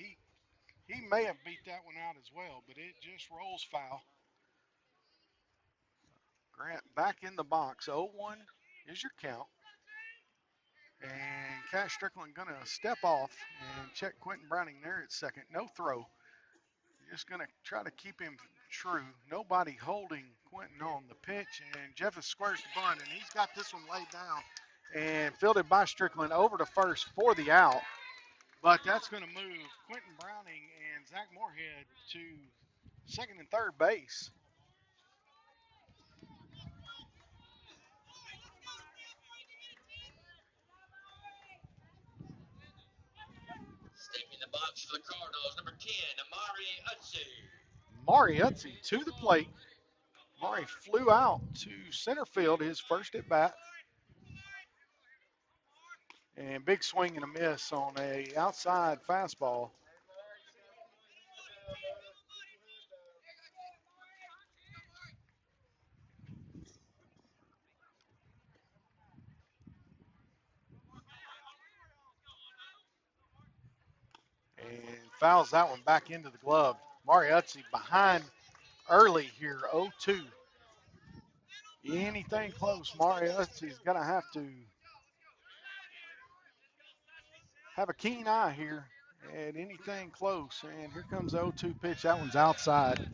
he may have beat that one out as well, but it just rolls foul. Grant back in the box. 0-1 is your count. And Cash Strickland going to step off and check Quentin Browning there at second. No throw. Just going to try to keep him true. Nobody holding Quentin on the pitch. And Jeffers squares the bunt, and he's got this one laid down and fielded by Strickland over to first for the out. But that's going to move Quentin Browning and Zach Moorhead to second and third base. Stepping in the box for the Cardinals, number 10, Mari Utze to the plate. Mari flew out to center field, his first at bat. And big swing and a miss on a outside fastball. And fouls that one back into the glove. Mari Utze behind early here, 0-2. Anything close, Mari Utze's going to have to have a keen eye here at anything close. And here comes the 0-2 pitch. That one's outside.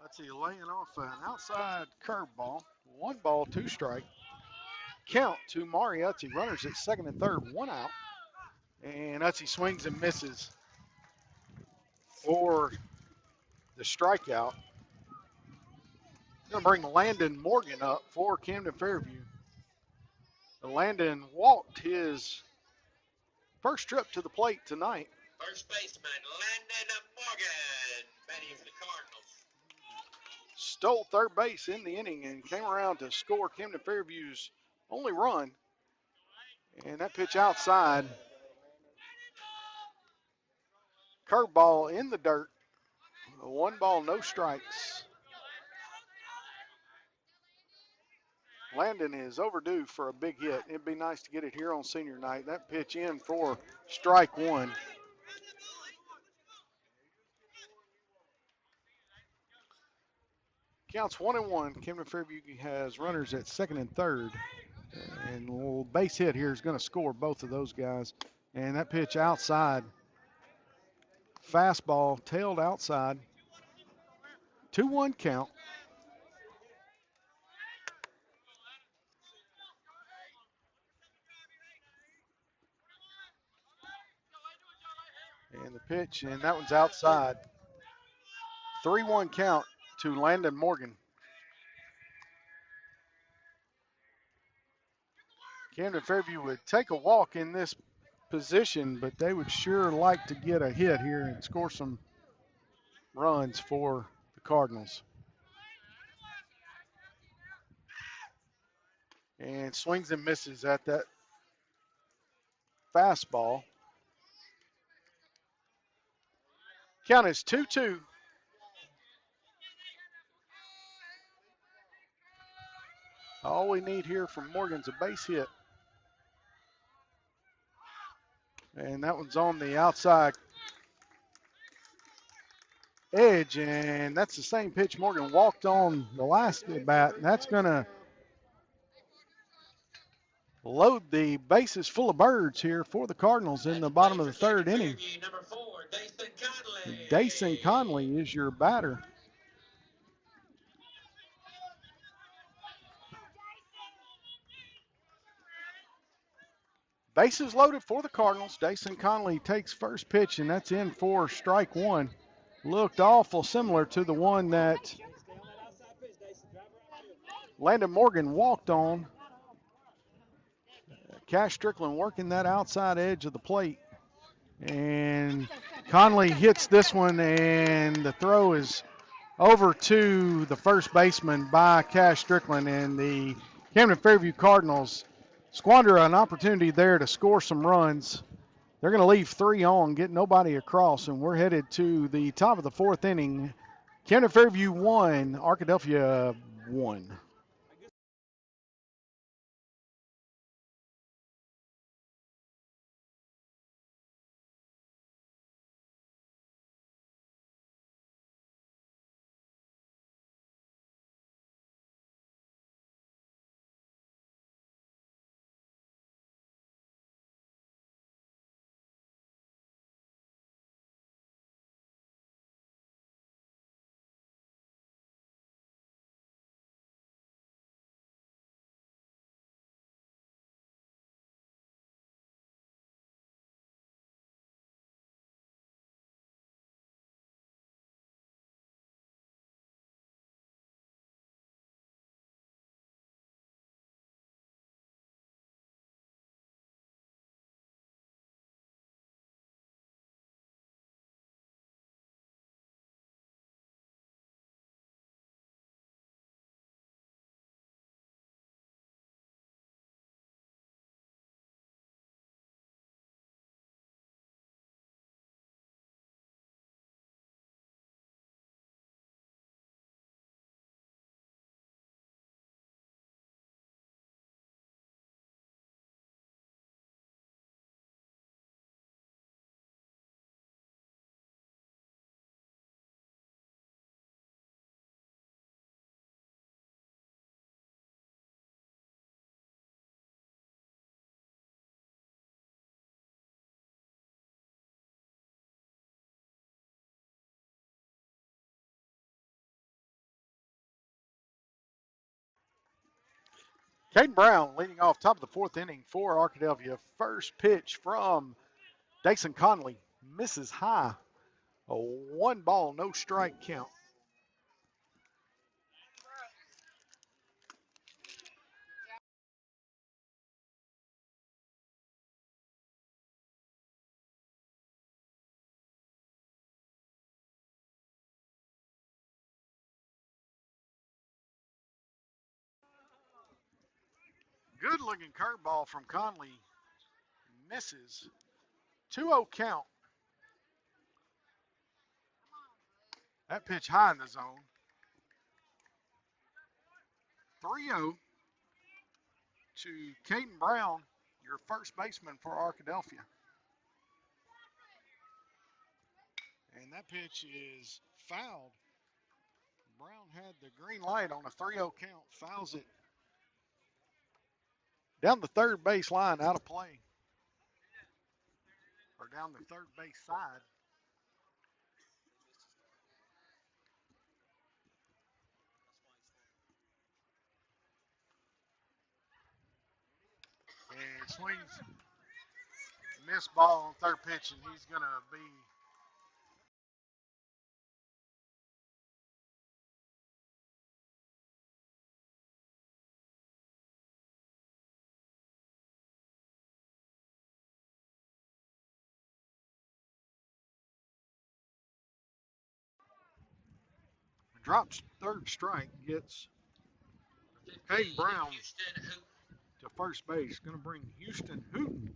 Utze laying off an outside curveball. 1 ball, 2 strike. Count to Mari Utze. Runners at second and third, 1 out. And Utze swings and misses for the strikeout. Going to bring Landon Morgan up for Camden Fairview. Landon walked his first trip to the plate tonight. First baseman, Landon Morgan, batting for the Cardinals. Stole third base in the inning and came around to score Camden Fairview's only run. And that pitch outside. Curveball in the dirt. 1 ball, no strikes. Landon is overdue for a big hit. It'd be nice to get it here on senior night. That pitch in for strike 1. Counts 1-1. Camden Fairview has runners at second and third. And a little base hit here is going to score both of those guys. And that pitch outside. Fastball tailed outside. 2-1 count. And the pitch, and that one's outside. 3-1 count to Landon Morgan. Camden Fairview would take a walk in this position, but they would sure like to get a hit here and score some runs for the Cardinals. And swings and misses at that fastball. Count is 2-2. All we need here from Morgan's a base hit. And that one's on the outside edge, and that's the same pitch Morgan walked on the last at bat, and that's going to load the bases full of birds here for the Cardinals in the bottom of the third inning. Dason Conley is your batter. Bases loaded for the Cardinals. Dason Conley takes first pitch, and that's in for strike one. Looked awful similar to the one that Landon Morgan walked on. Cash Strickland working that outside edge of the plate. And Conley hits this one, and the throw is over to the first baseman by Cash Strickland, and the Camden Fairview Cardinals squander an opportunity there to score some runs. They're going to leave 3 on, get nobody across, and we're headed to the top of the 4th inning. Camden Fairview 1, Arkadelphia 1. Caden Brown leading off top of the 4th inning for Arkadelphia. First pitch from Dason Conley misses high. A 1-ball, no strike count. Good looking curveball from Conley. Misses. 2-0 count. That pitch high in the zone. 3-0 to Caden Brown, your first baseman for Arkadelphia. And that pitch is fouled. Brown had the green light on a 3-0 count. Fouls it down the third base line, out of play. Or down the third base side. And swings, missed ball on third pitch, and he's going to be drops third strike, gets Hayden Brown to first base. Going to bring Houston Hooten.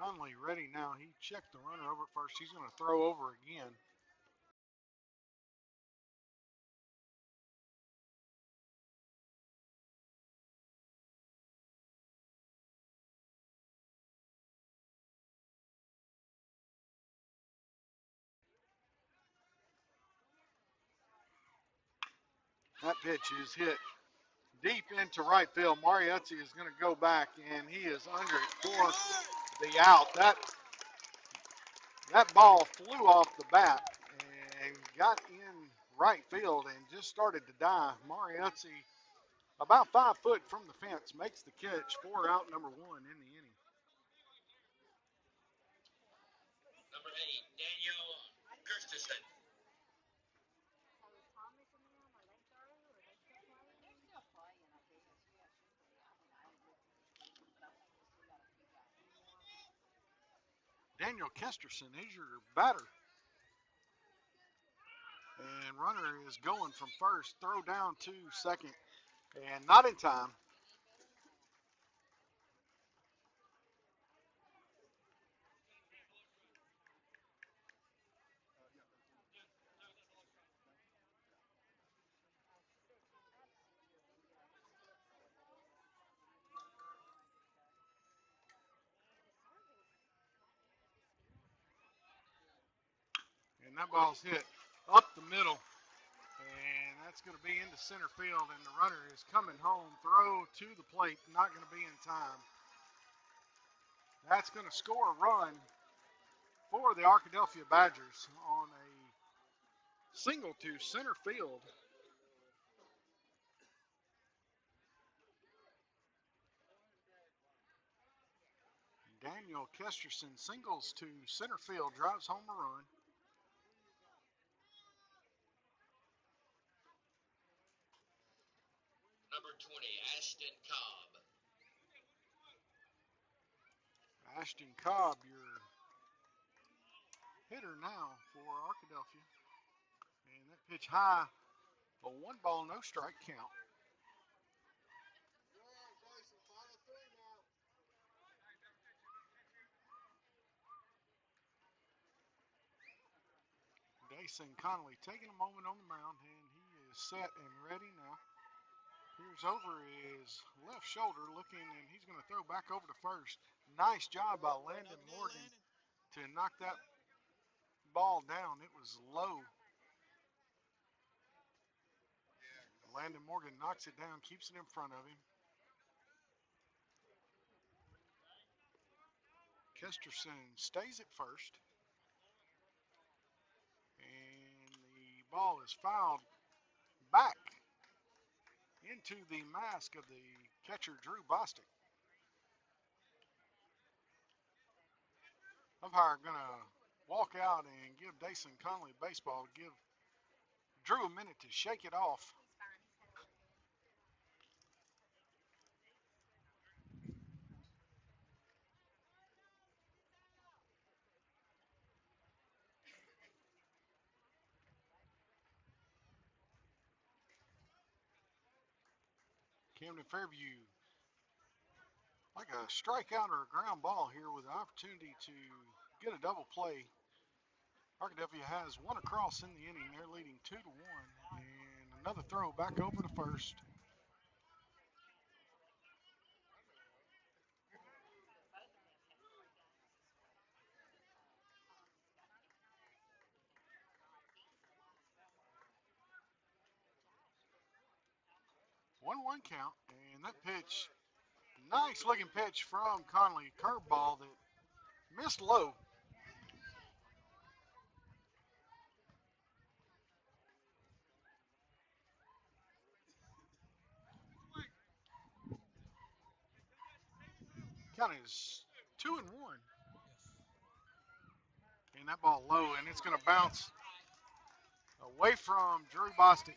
Conley ready now. He checked the runner over at first. He's going to throw over again. That pitch is hit deep into right field. Mariuzzi is going to go back, and he is under it for the out. That ball flew off the bat and got in right field and just started to die. Mariuzzi, about 5 foot from the fence, makes the catch for out number 1 in the inning. Number 8, Daniel Gustafson. Daniel Kesterson is your batter. And runner is going from first, throw down to second, and not in time. And that ball's hit up the middle. And that's going to be into center field. And the runner is coming home. Throw to the plate. Not going to be in time. That's going to score a run for the Arkadelphia Badgers on a single to center field. Daniel Kesterson singles to center field. Drives home a run. Number 20, Ashton Cobb. Ashton Cobb, your hitter now for Arkadelphia. And that pitch high, a 1-ball, no strike count. Dason Connolly taking a moment on the mound, and he is set and ready now. Here's over his left shoulder looking, and he's going to throw back over to first. Nice job by Landon Morgan to knock that ball down. It was low. Landon Morgan knocks it down, keeps it in front of him. Kesterson stays at first. And the ball is fouled back into the mask of the catcher, Drew Bostic. Umpire going to walk out and give Dason Conley baseball, give Drew a minute to shake it off. Camden Fairview, like a strikeout or a ground ball here with the opportunity to get a double play. Arkadelphia has one across in the inning. They're leading 2-1. And another throw back over to first. One count, and that pitch, nice looking pitch from Conley, curveball that missed low. Count is 2-1. And that ball low, and it's going to bounce away from Drew Bostic.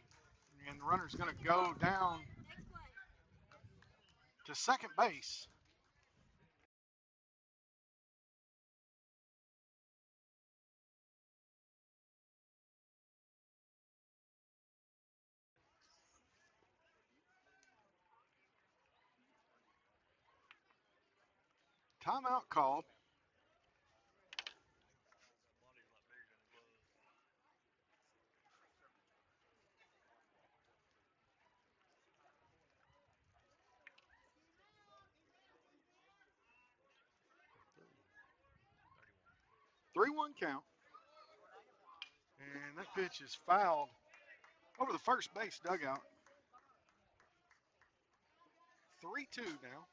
And the runner's going to go down to second base. Timeout called. Three-one count. And that pitch is fouled over the first base dugout. 3-2 now.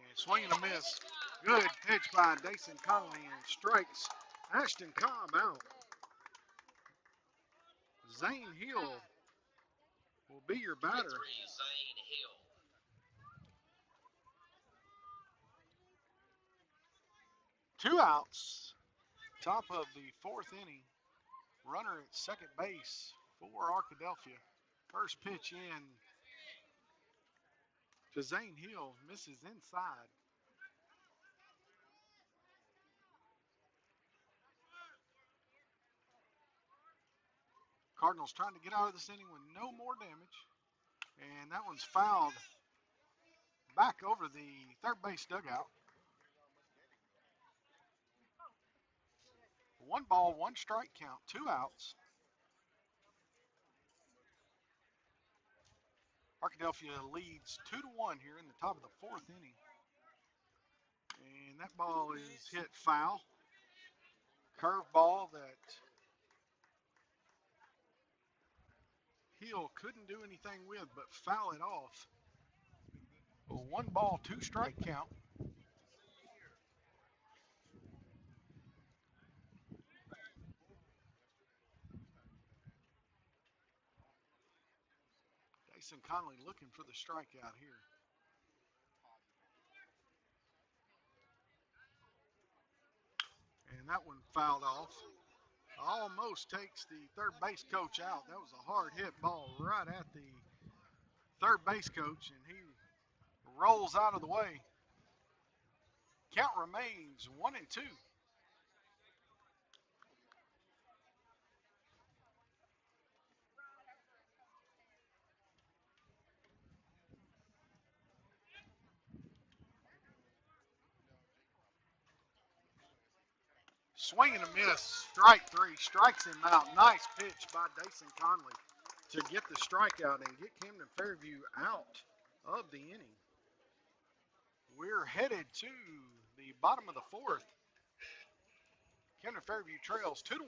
And swing and a miss. Good pitch by Dason Conley and strikes Ashton Cobb out. Zane Hill will be your batter. Two outs. Top of the fourth inning. Runner at second base for Arkadelphia. First pitch in to Zane Hill. Misses inside. Cardinals trying to get out of this inning with no more damage. And that one's fouled back over the third base dugout. 1 ball, 1 strike count, 2 outs. Arkadelphia leads 2-1 here in the top of the fourth inning. And that ball is hit foul. Curveball that Hill couldn't do anything with but foul it off. A 1 ball, 2 strike count. Jason Conley looking for the strikeout here. And that one fouled off. Almost takes the third base coach out. That was a hard hit ball right at the third base coach, and he rolls out of the way. Count remains 1-2. Swing and a miss. Strike 3. Strikes him out. Nice pitch by Dason Conley to get the strikeout and get Camden Fairview out of the inning. We're headed to the bottom of the fourth. Camden Fairview trails 2-1.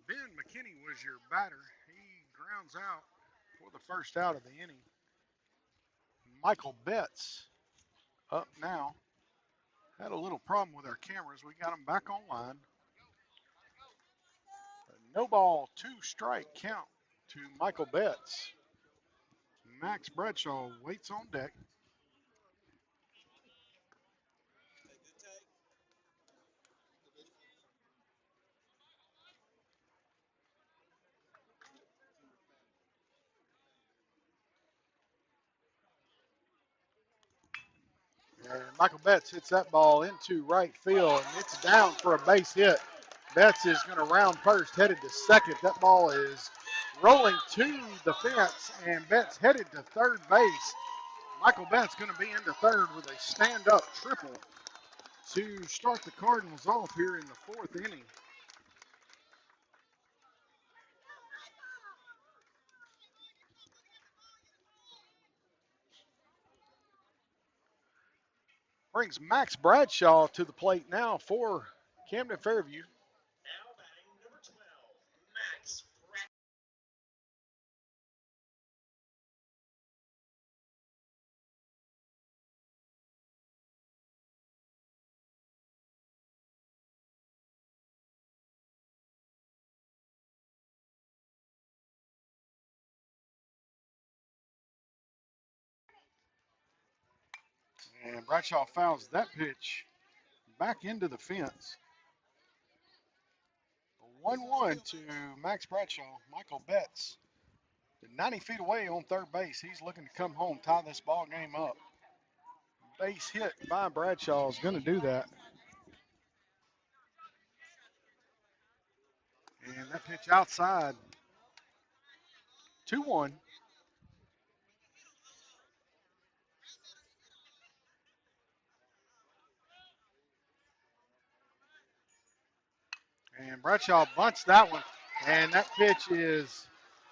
Ben McKinney was your batter. He grounds out for the first out of the inning. Michael Betts up now. Had a little problem with our cameras. We got them back online. A no ball, 2-strike count to Michael Betts. Max Bradshaw waits on deck. And Michael Betts hits that ball into right field, and it's down for a base hit. Betts is going to round first, headed to second. That ball is rolling to the fence, and Betts headed to third base. Michael Betts going to be into third with a stand-up triple to start the Cardinals off here in the fourth inning. Brings Max Bradshaw to the plate now for Camden Fairview. And Bradshaw fouls that pitch back into the fence. 1-1 to Max Bradshaw. Michael Betts 90 feet away on third base. He's looking to come home, tie this ball game up. Base hit by Bradshaw is going to do that. And that pitch outside. 2-1. And Bradshaw bunts that one. And that pitch is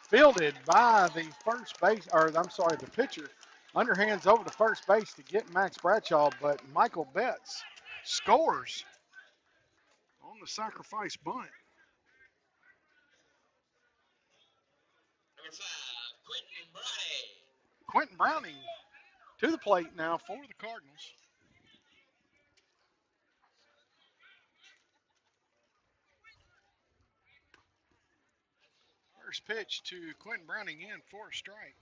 fielded by the first base, or I'm sorry, the pitcher. Underhands over to first base to get Max Bradshaw, but Michael Betts scores on the sacrifice bunt. Quentin Browning to the plate now for the Cardinals. First pitch to Quentin Browning in for a strike.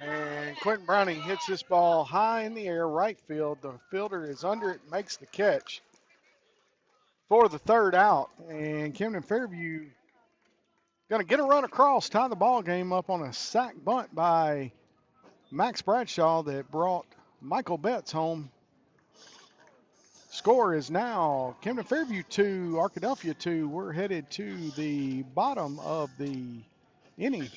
And Quentin Browning hits this ball high in the air, right field. The fielder is under it, makes the catch for the third out. And Camden Fairview going to get a run across, tie the ball game up on a sac bunt by Max Bradshaw that brought Michael Betts home. Score is now Camden Fairview 2, Arkadelphia 2. We're headed to the bottom of the inning.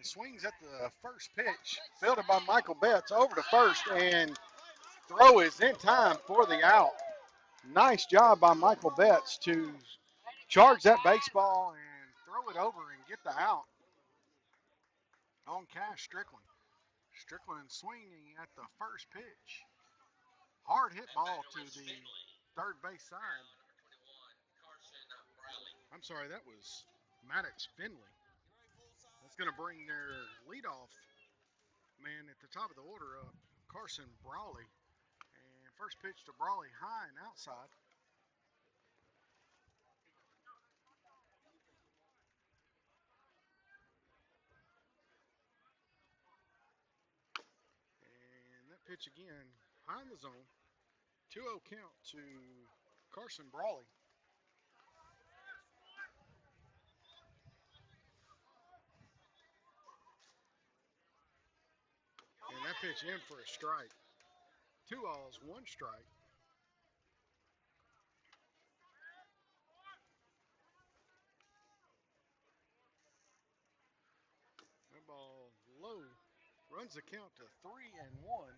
And swings at the first pitch, fielded by Michael Betts over to first, and throw is in time for the out. Nice job by Michael Betts to charge that baseball and throw it over and get the out on Cash Strickland. Strickland swinging at the first pitch. Hard hit ball to the third base side. I'm sorry, that was Maddox Finley. That's going to bring their leadoff man at the top of the order up, Carson Brawley. And first pitch to Brawley, high and outside. And that pitch again, high in the zone. 2-0 count to Carson Brawley. And that pitch in for a strike. 2 balls, 1 strike. That ball low. Runs the count to 3-1.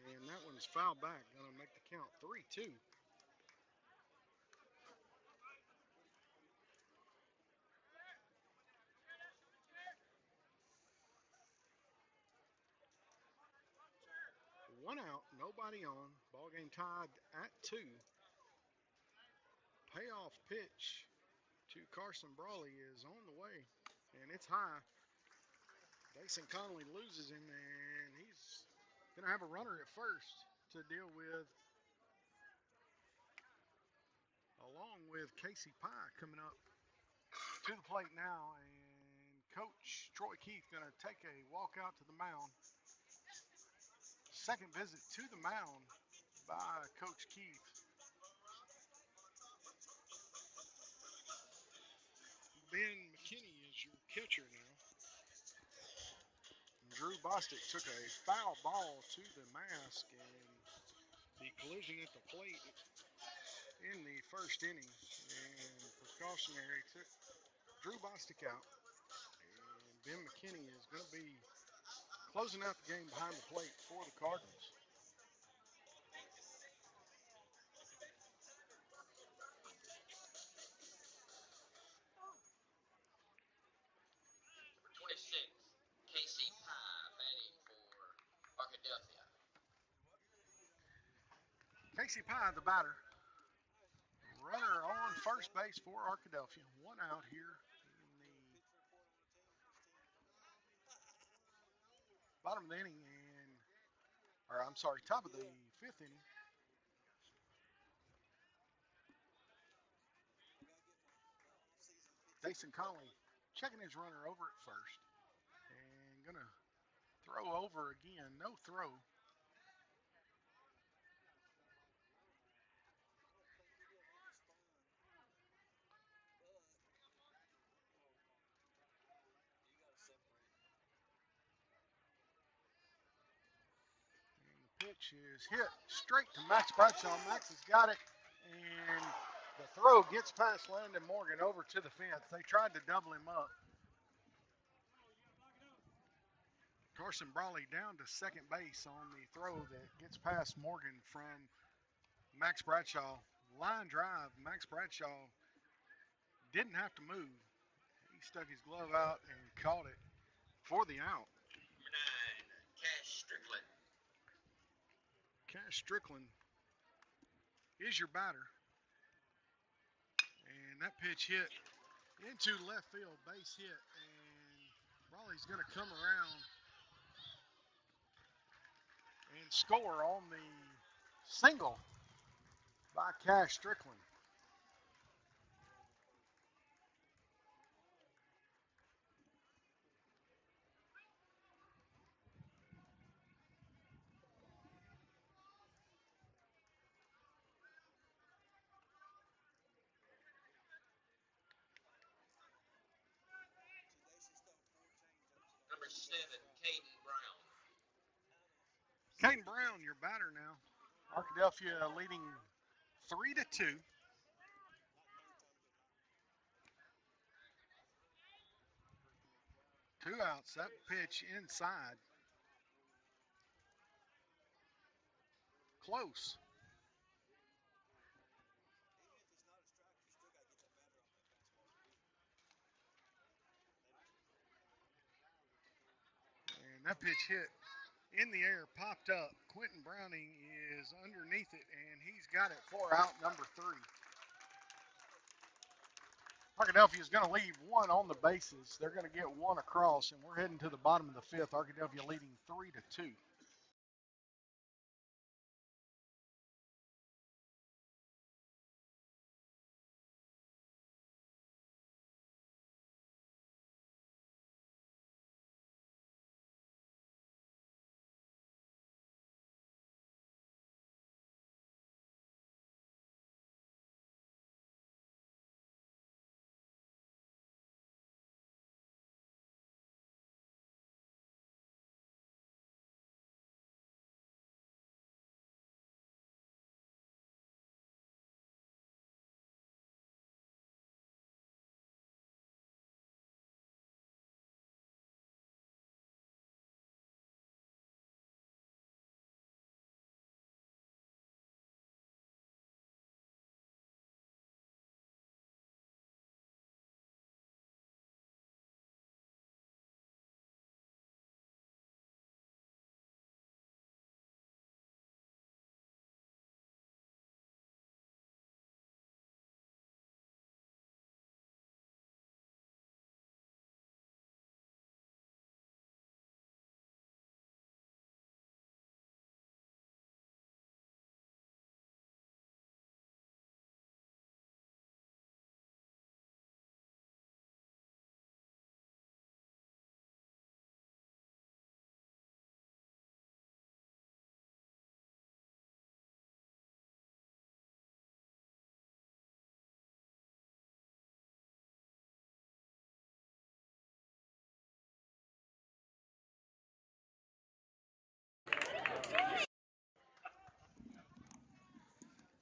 And that one's fouled back. Going to make the count 3-2. One out, nobody on. Ball game tied at 2. Payoff pitch to Carson Brawley is on the way, and it's high. Dason Conley loses him, and he's going to have a runner at first to deal with, along with Casey Pye coming up to the plate now. And Coach Troy Keith going to take a walk out to the mound. Second visit to the mound by Coach Keith. Ben McKinney is your catcher now. Drew Bostic took a foul ball to the mask, and the collision at the plate in the first inning. And precautionary took Drew Bostic out. And Ben McKinney is going to be closing out the game behind the plate for the Cardinals. Casey Pye batting for Arkadelphia. Casey Pye, the batter. Runner on first base for Arkadelphia. 1 out here in the bottom of the inning, top of the 5th inning. Dason Conley checking his runner over at first and going to throw over again. No throw. And the pitch is hit straight to Max Bradshaw. Max has got it, and the throw gets past Landon Morgan over to the fence. They tried to double him up. Carson Brawley down to second base on the throw that gets past Morgan from Max Bradshaw. Line drive. Max Bradshaw didn't have to move. He stuck his glove out and caught it for the out. Number 9, Cash Strickland. Cash Strickland is your batter. And that pitch hit into left field, base hit. And Brawley's going to come around and score on the single by Cash Strickland. Number 7, Caden Brown. Quentin Brown, your batter now. Arkadelphia leading 3-2. 2 outs. That pitch inside. Close. And that pitch hit in the air, popped up. Quentin Browning is underneath it, and he's got it for out number 3. Arkadelphia is going to leave one on the bases. They're going to get one across, and we're heading to the bottom of the 5th. Arkadelphia leading 3-2.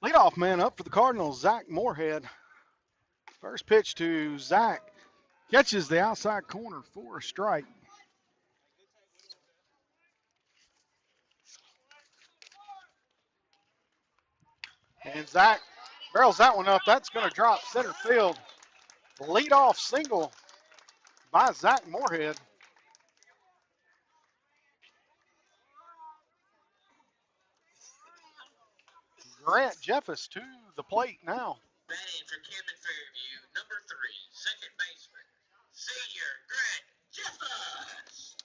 Leadoff man up for the Cardinals, Zach Moorhead. First pitch to Zach. Catches the outside corner for a strike. And Zach barrels that one up. That's going to drop center field. Leadoff single by Zach Moorhead. Grant Jeffers to the plate now. Batting for Camden Fairview, number 3, second baseman, senior Grant Jeffers.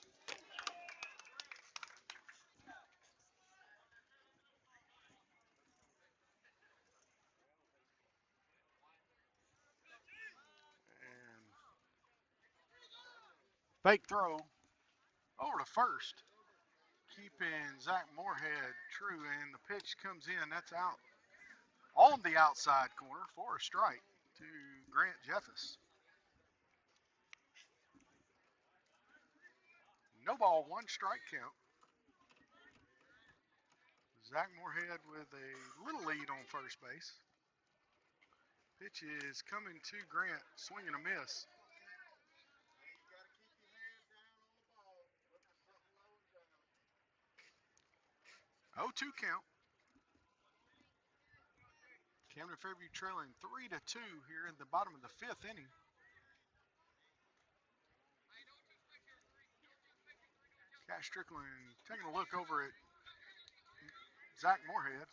And fake throw over to first, keeping Zach Moorhead true, and the pitch comes in. That's out on the outside corner for a strike to Grant Jeffers. No ball, 1 strike count. Zach Moorhead with a little lead on first base. Pitch is coming to Grant, swing and a miss. 0-2 count. Camden Fairview trailing 3-2 here in the bottom of the 5th inning. Cash Strickland taking a look over at Zach Moorhead.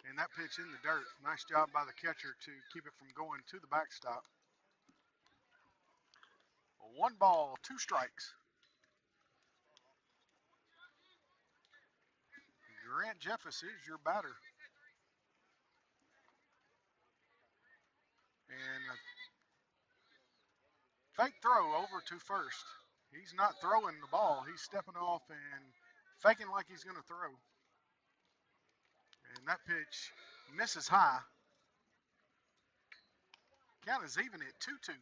And that pitch in the dirt. Nice job by the catcher to keep it from going to the backstop. 1 ball, 2 strikes. Grant Jeffers is your batter. And a fake throw over to first. He's not throwing the ball. He's stepping off and faking like he's going to throw. And that pitch misses high. Count is even at 2-2.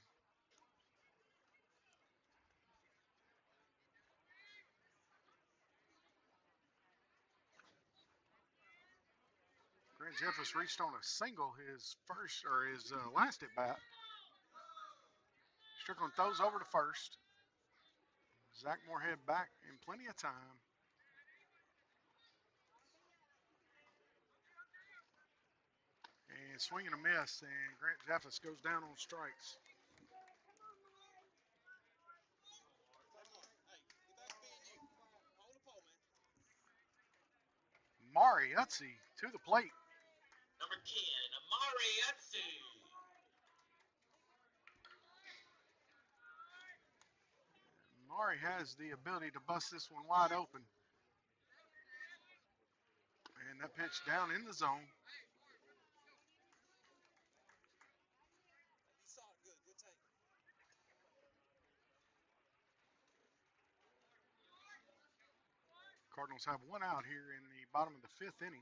Grant Jeffers reached on a single his last at bat. Strickland throws over to first. Zach Moorhead back in plenty of time. And swing and a miss, and Grant Jeffers goes down on strikes. Mariuzzi to the plate. Number 10, Mariuzzi. Mari has the ability to bust this one wide open. And that pitch down in the zone. Cardinals have one out here in the bottom of the fifth inning.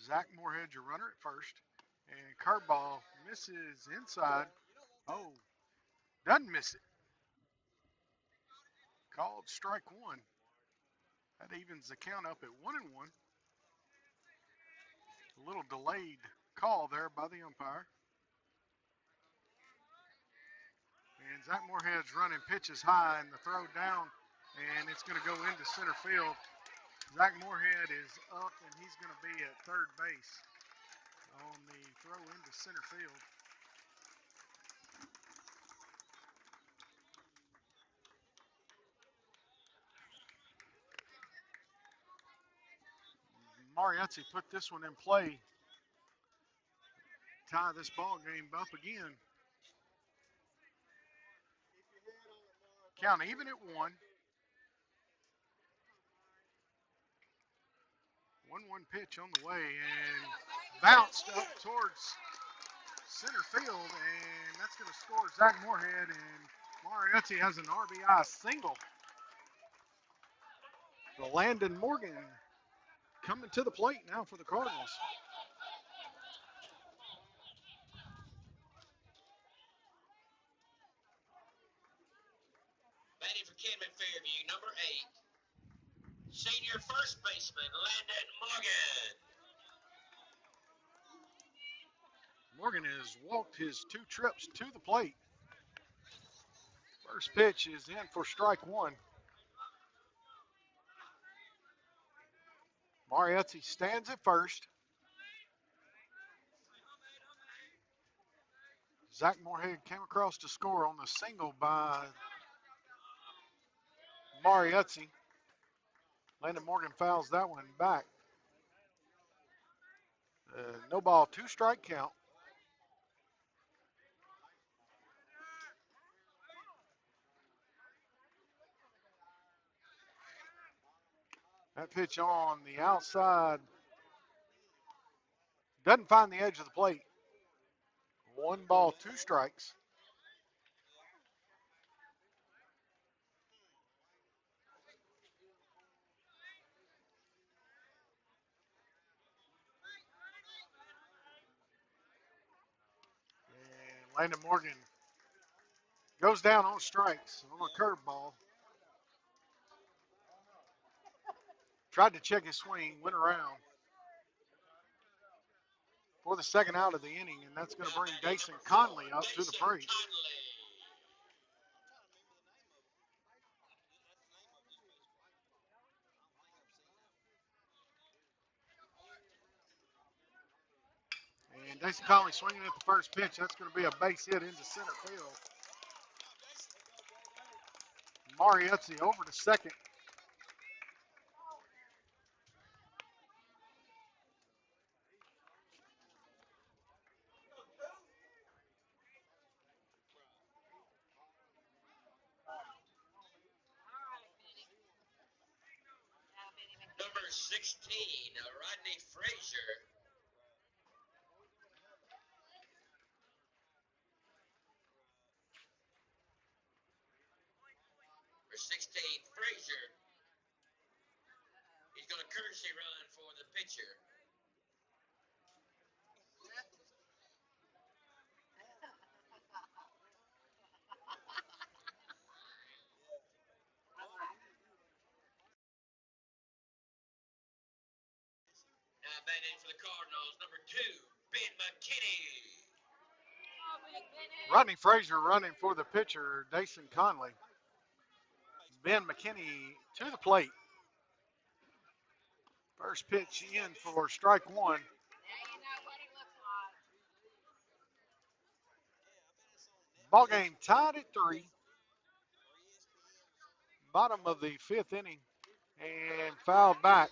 Zach Moorhead, your runner at first. And curveball misses inside. Oh, doesn't miss it. Called strike one. That evens the count up at 1-1. A little delayed call there by the umpire. And Zach Moorhead's running pitches high and the throw down, and it's going to go into center field. Zach Moorhead is up, and he's going to be at third base on the throw into center field. Mariuzzi put this one in play. Tie this ball game up again. Count even at 1. 1-1 pitch on the way and bounced up towards center field, and that's going to score Zach Moorhead, and Mariuzzi has an RBI single. The Landon Morgan coming to the plate now for the Cardinals. Batting for Camden Fairview, number 8, senior first baseman, Landon Morgan. Morgan has walked his 2 trips to the plate. First pitch is in for strike 1. Mariuzzi stands at first. Zach Moorhead came across to score on the single by Mariuzzi. Landon Morgan fouls that one back. No ball, 2 strike count. That pitch on the outside doesn't find the edge of the plate. 1 ball, 2 strikes. And Landon Morgan goes down on strikes on a curveball. Tried to check his swing, went around for the second out of the inning, and that's going to bring Dason Conley up to the plate. And Dason Conley swinging at the first pitch. That's going to be a base hit into center field. Mariuzzi over to second. Number 16, Rodney Frazier. For 16, Frazier. He's going to courtesy run for the pitcher. Batting for the Cardinals, number 2, Ben McKinney. Rodney Frazier running for the pitcher, Dason Conley. Ben McKinney to the plate. First pitch in for strike one. Ball game tied at 3. Bottom of the 5th inning. And fouled back.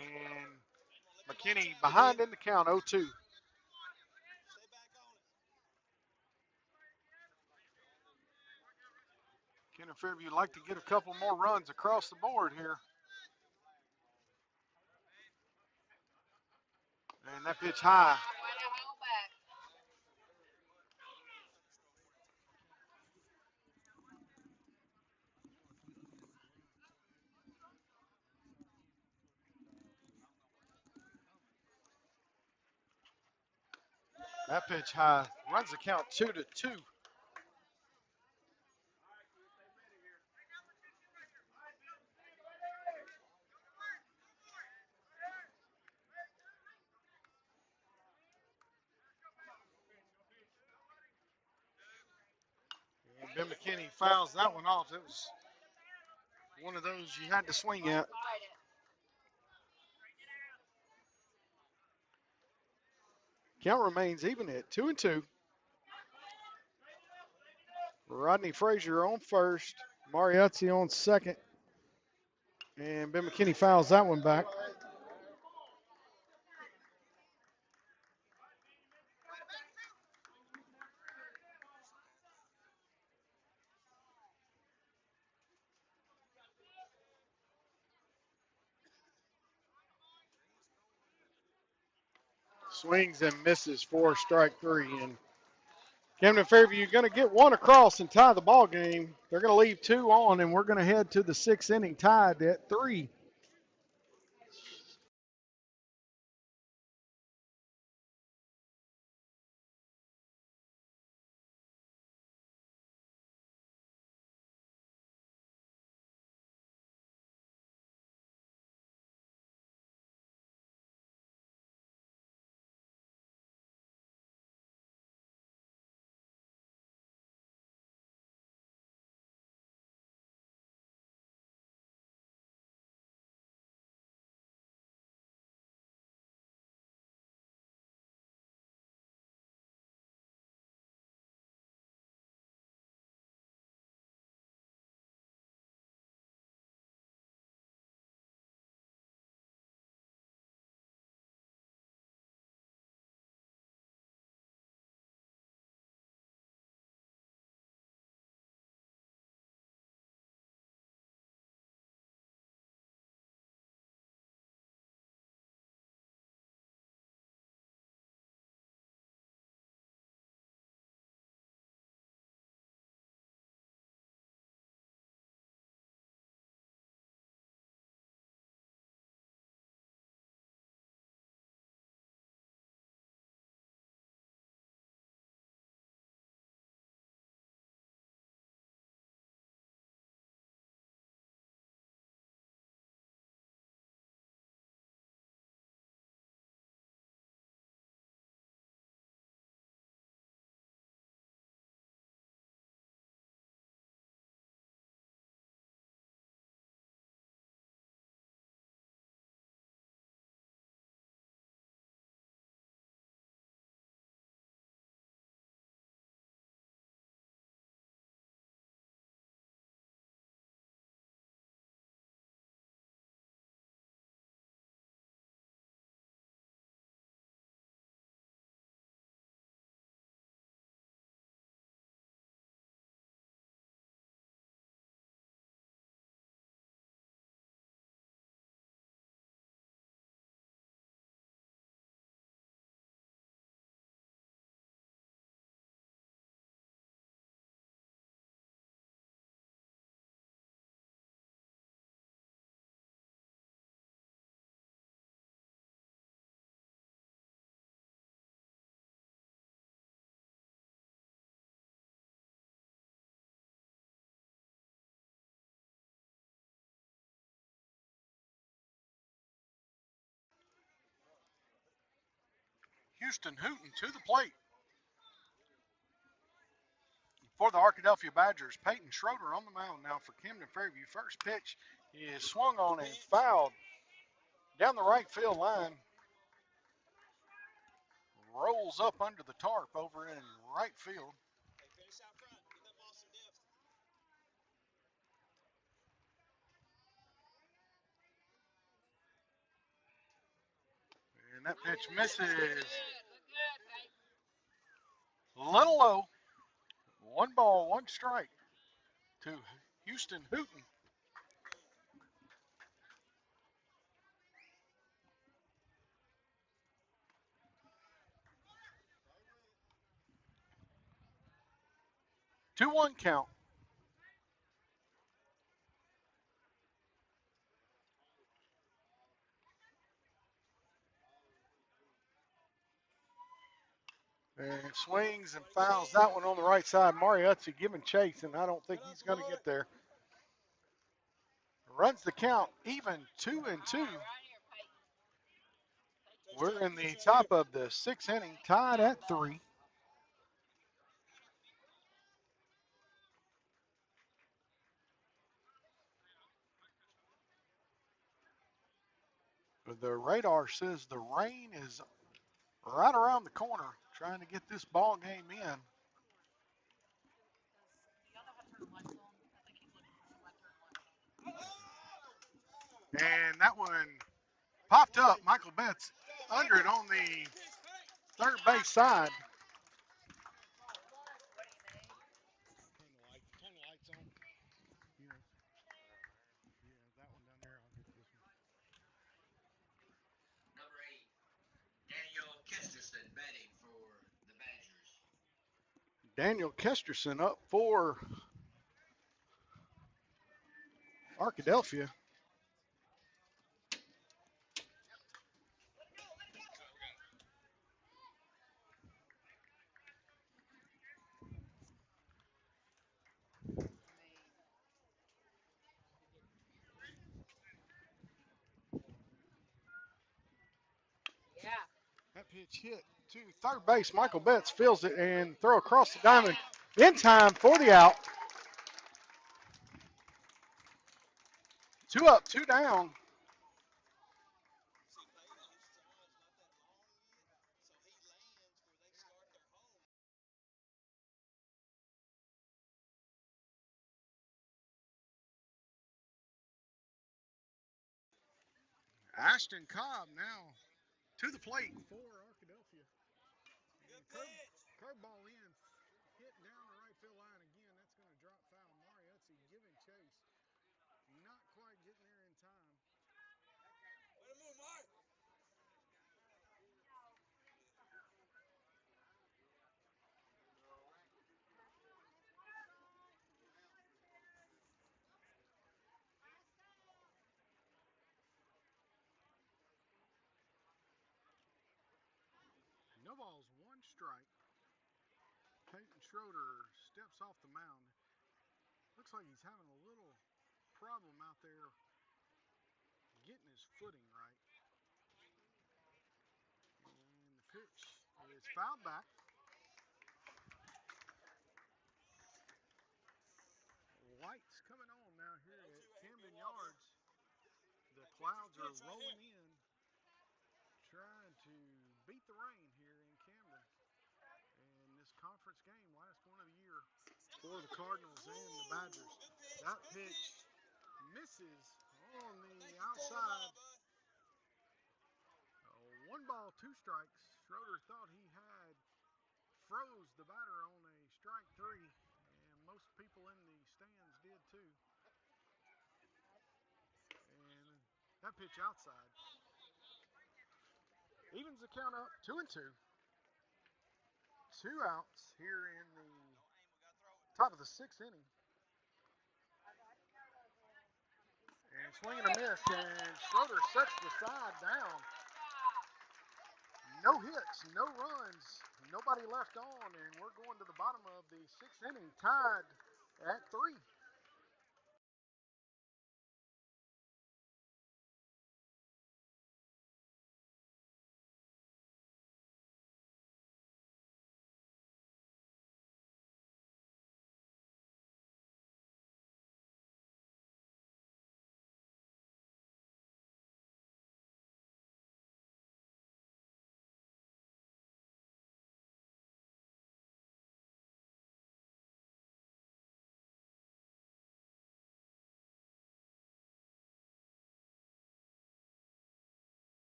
And McKinney behind in the count, 0-2. Camden Fairview would like to get a couple more runs across the board here. And that pitch high. That pitch high. Runs the count 2-2. And Ben McKinney fouls that one off. It was one of those you had to swing at. Count remains even at 2-2. Rodney Frazier on first. Mariuzzi on second. And Ben McKinney fouls that one back. Swings and misses for strike 3. And Camden Fairview going to get one across and tie the ball game. They're going to leave 2 on, and we're going to head to the 6th inning tied at 3. Houston Hooten to the plate. For the Arkadelphia Badgers, Peyton Schroeder on the mound now for Camden Fairview. First pitch is swung on and fouled down the right field line. Rolls up under the tarp over in right field. And that pitch misses. A little low. 1 ball, 1 strike to Houston Hooten. Two-one count. And swings and fouls that one on the right side. Mariuzzi giving chase, and I don't think he's going to get there. Runs the count even 2-2. We're in the top of the 6th inning, tied at 3. The radar says the rain is right around the corner, trying to get this ball game in. And that one popped up. Michael Betts under it on the third base side. Turn the lights on. Yeah, that one down there. I'll get this one. Number 8, Daniel Kesterson batting for the Badgers. Daniel Kesterson up for Arkadelphia. That pitch hit to third base. Michael Betts fields it and throw across the diamond in time for the out. 2 up, 2 down. Ashton Cobb now to the plate for Arkadelphia. Curveball in, hit down the right field line again. That's going to drop foul. Mariuzzi giving chase. Not quite getting there in time. No balls, 1 strike. Peyton Schroeder steps off the mound. Looks like he's having a little problem out there getting his footing right. And the pitch is fouled back. Lights coming on now here at Camden Yards. The clouds are rolling in, trying to beat the rain here in Camden. And this conference game, last one of the year for the Cardinals and the Badgers. That pitch misses on the outside. 1 ball, 2 strikes. Schroeder thought he had froze the batter on a strike 3, and most people in the stands did too. And that pitch outside evens the count up 2-2. 2 outs here in the top of the 6th inning. And swinging a miss, and Schroeder sets the side down. No hits, no runs, nobody left on, and we're going to the bottom of the 6th inning, tied at 3.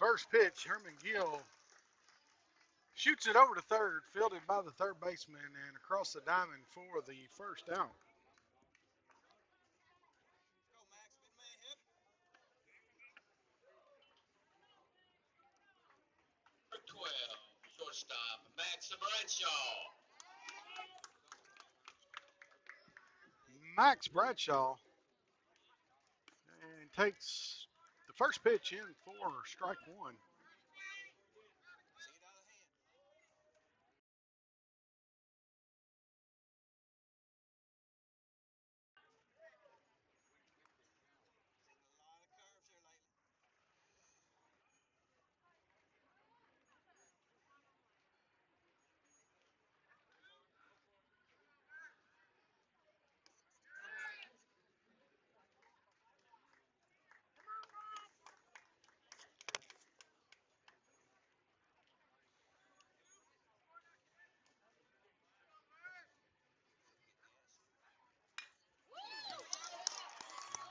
First pitch, Herman Gill shoots it over to third, fielded by the third baseman, and across the diamond for the first out. Number 12, shortstop, Max Bradshaw. Max Bradshaw and takes the first pitch in for strike one.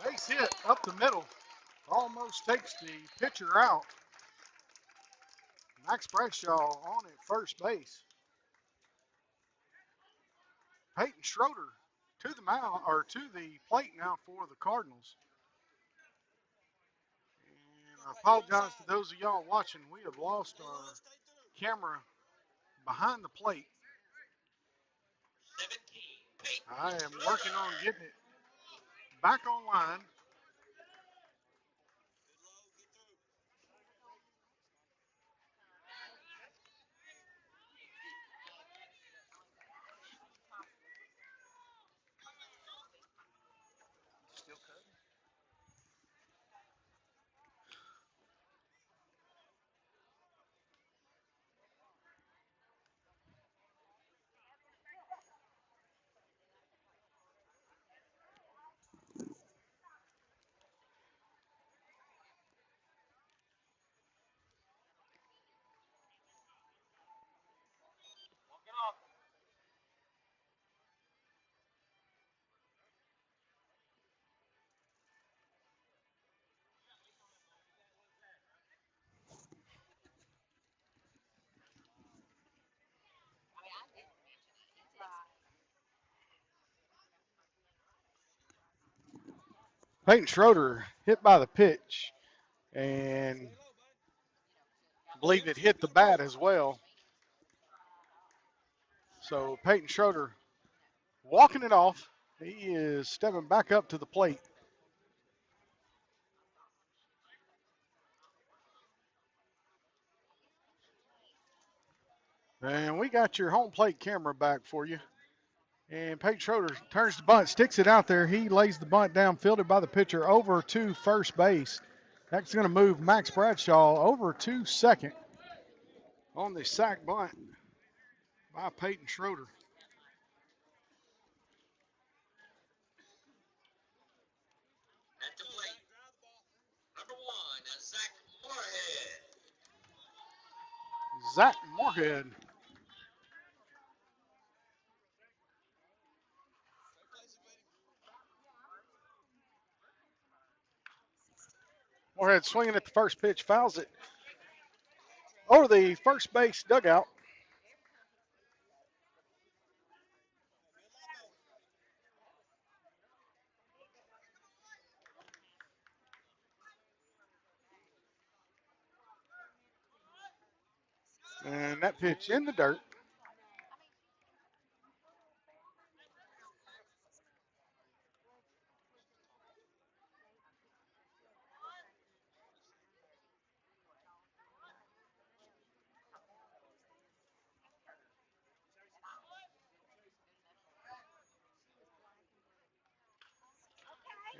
Base hit up the middle. Almost takes the pitcher out. Max Bradshaw on at first base. Peyton Schroeder to the mound or to the plate now for the Cardinals. And I apologize to those of y'all watching. We have lost our camera behind the plate. 17, I am working on getting it back online. Peyton Schroeder hit by the pitch, and I believe it hit the bat as well. So Peyton Schroeder walking it off. He is stepping back up to the plate. And we got your home plate camera back for you. And Peyton Schroeder turns the bunt, sticks it out there. He lays the bunt down, fielded by the pitcher over to first base. That's going to move Max Bradshaw over to second on the sac bunt by Peyton Schroeder. at the plate. Number 1, Zach Moorhead. Zach Moorhead. Moorhead swinging at the first pitch, fouls it over the first base dugout. And that pitch in the dirt.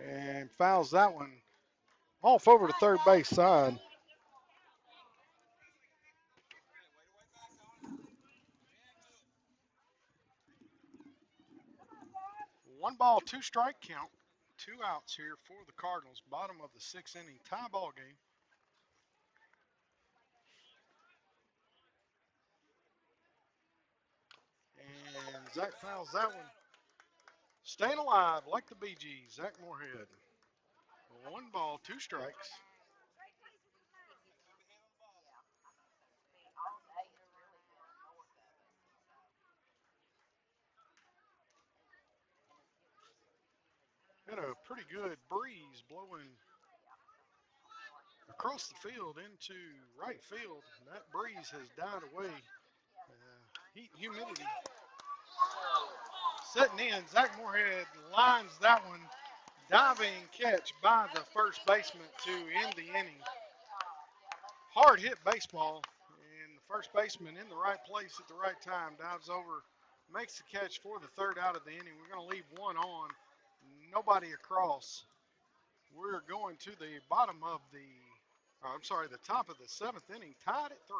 And fouls that one off over to third base side. One ball, two strike count. 2 outs here for the Cardinals. Bottom of the 6th inning, tie ball game. And Zach fouls that one. Staying alive like the Bee Gees, Zach Moorhead. 1 ball, 2 strikes. Got a pretty good breeze blowing across the field into right field. That breeze has died away. Heat and humidity setting in. Zach Moorhead lines that one. Diving catch by the first baseman to end the inning. Hard hit baseball, and the first baseman in the right place at the right time dives over, makes the catch for the third out of the inning. We're going to leave one on, nobody across. We're going to the the top of the seventh inning, tied at 3.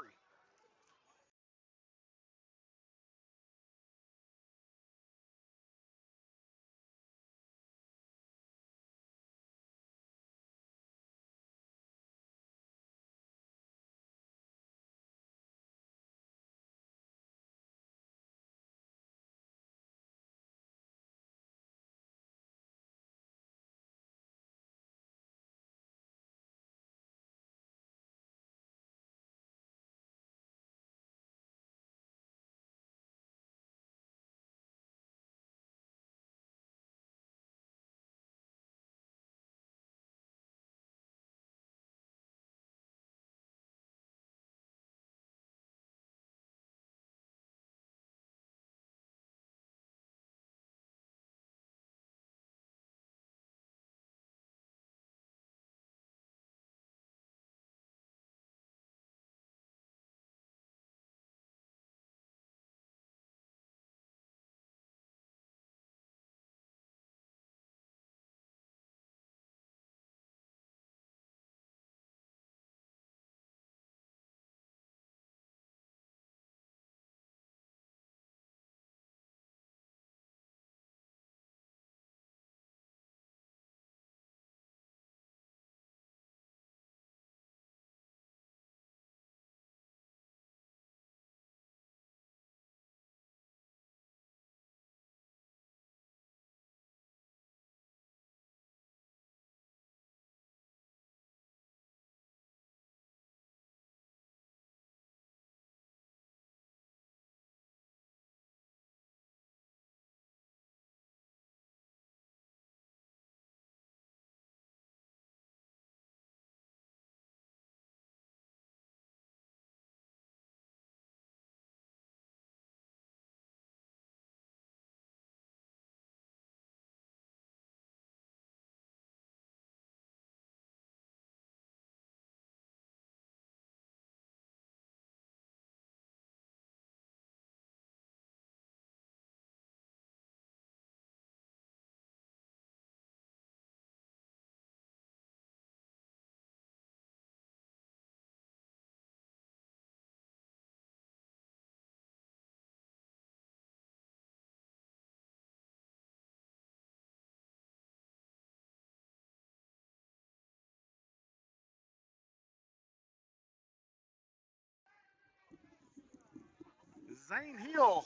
Zane Hill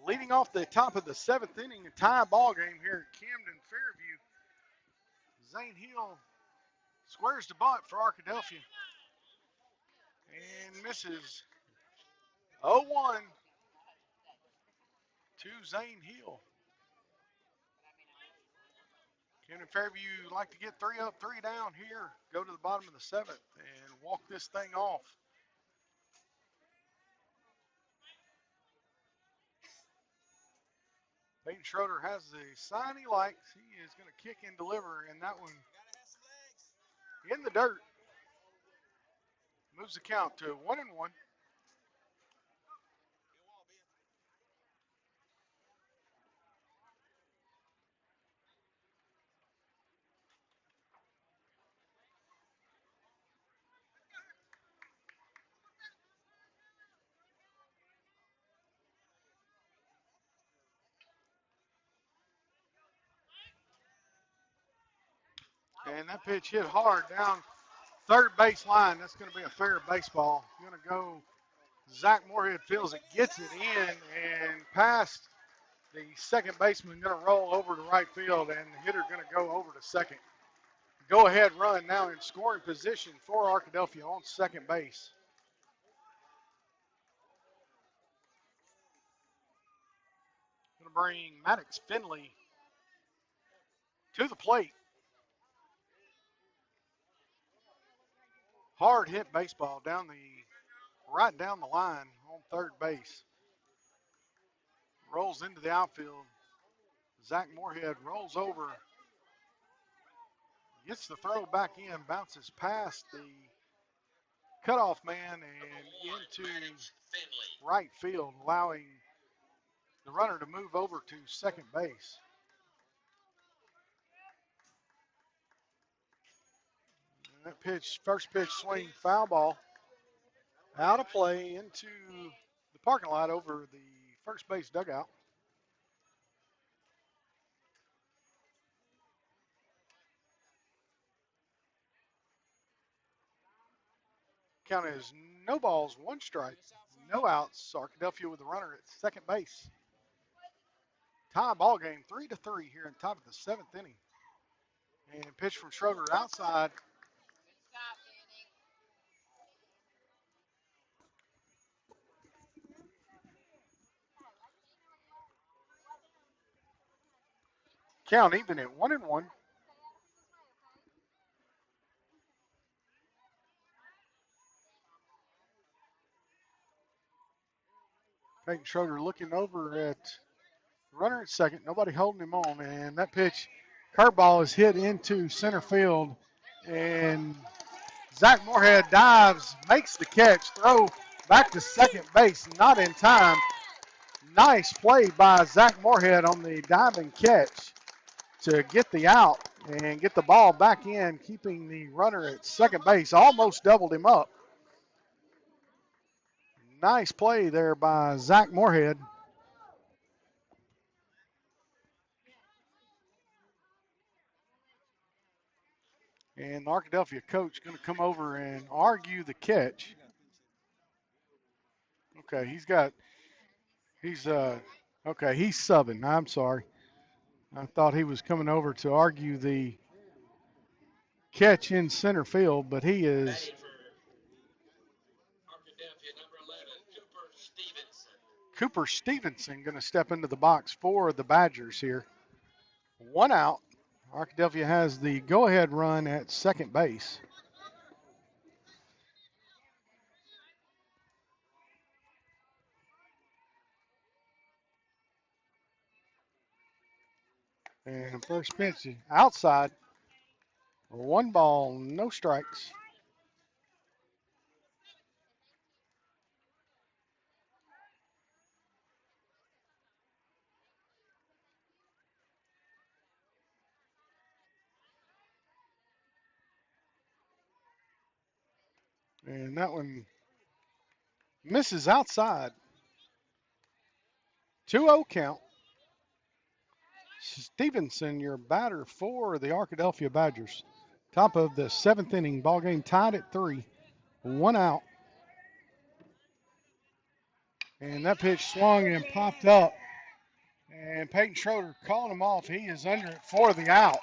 leading off the top of the seventh inning, a tie ball game here at Camden Fairview. Zane Hill squares the butt for Arkadelphia and misses 0-1 to Zane Hill. Camden Fairview like to get 3 up, 3 down here, go to the bottom of the seventh and walk this thing off. Peyton Schroeder has the sign he likes. He is going to kick and deliver, and that one in the dirt. Moves the count to 1-1. And that pitch hit hard down third base line. That's going to be a fair baseball. Going to go. Zach Moorhead feels it, gets it in, and past the second baseman. Going to roll over to right field, and the hitter going to go over to second. Go ahead run now in scoring position for Arkadelphia on second base. Going to bring Maddox Finley To the plate. Hard hit baseball right down the line on third base. Rolls into the outfield. Zach Moorhead rolls over, gets the throw back in, bounces past the cutoff man and into right field, allowing the runner to move over to second base. And that pitch, first pitch swing, foul ball, out of play into the parking lot over the first base dugout. Count is no balls, one strike, no outs. Arkadelphia with the runner at second base. Tie ball game, 3-3 here in top of the seventh inning. And pitch from Schroeder outside. Count even at 1-1. Peyton Schroeder looking over at the runner at second. Nobody holding him on. And that pitch, curveball, is hit into center field. And Zach Moorhead dives, makes the catch, throw back to second base, not in time. Nice play by Zach Moorhead on the diving catch to get the out and get the ball back in, keeping the runner at second base. Almost doubled him up. Nice play there by Zach Moorhead. And the Arkadelphia coach going to come over and argue the catch. Okay, he's subbing. I'm sorry. I thought he was coming over to argue the catch in center field, but he is. Cooper Stevenson going to step into the box for the Badgers here. One out. Arkadelphia has the go-ahead run at second base. And first pitch outside. One ball, no strikes. And that one misses outside. 2-0 count. Stevenson, your batter for the Arkadelphia Badgers. Top of the seventh inning, ball game tied at 3. One out. And that pitch swung and popped up. And Peyton Schroeder calling him off. He is under it for the out.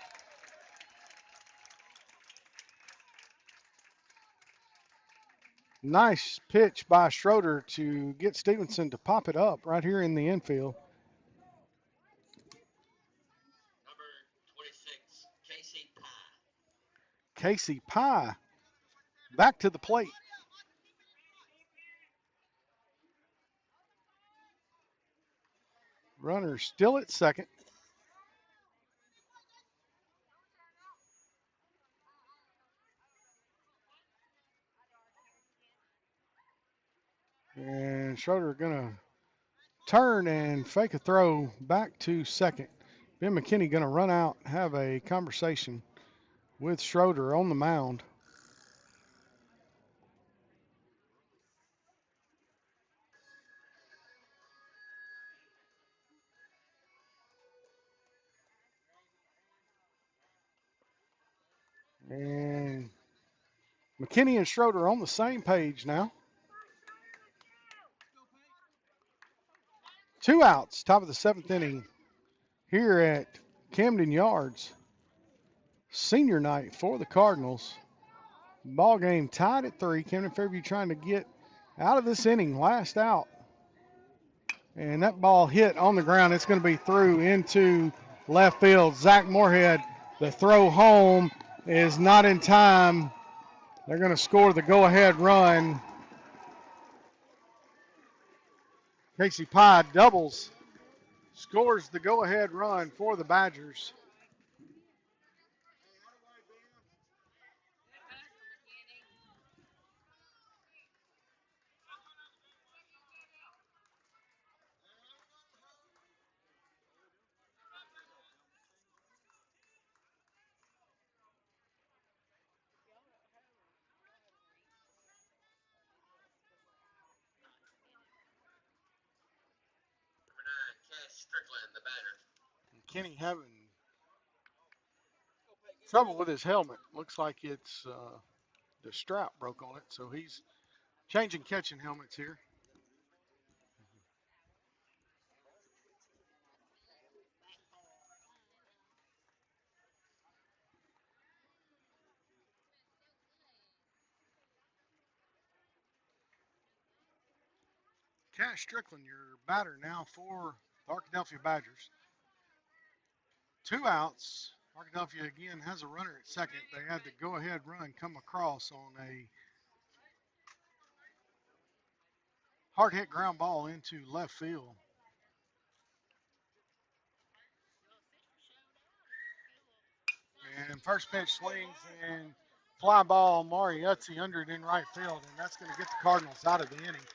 Nice pitch by Schroeder to get Stevenson to pop it up right here in the infield. Number 26, Casey Pye. Casey Pye back to the plate. Runner still at second. And Schroeder going to turn and fake a throw back to second. Ben McKinney going to run out, have a conversation with Schroeder on the mound. And McKinney and Schroeder on the same page now. 2 outs, top of the seventh inning here at Camden Yards. Senior night for the Cardinals. Ball game tied at 3. Camden Fairview trying to get out of this inning, last out. And that ball hit on the ground. It's going to be through into left field. Zach Moorhead The throw home is not in time. They're going to score the go-ahead run. Casey Pye doubles, scores the go-ahead run for the Badgers. Strickland, the batter. Kenny having trouble with his helmet. Looks like it's the strap broke on it, so he's changing catching helmets here. Cash Strickland, your batter now for the Arkadelphia Badgers. 2 outs. Arkadelphia again has a runner at second. They had the go-ahead run come across on a hard hit ground ball into left field. And first pitch swings and fly ball, Mariuzzi under it in right field, and that's going to get the Cardinals out of the inning.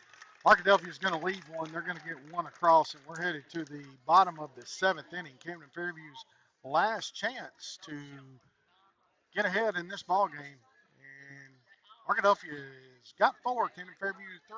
Arkadelphia is going to lead one. They're going to get one across, and we're headed to the bottom of the 7th inning. Camden Fairview's last chance to get ahead in this ball game. And Arkadelphia's got 4, Camden Fairview 3.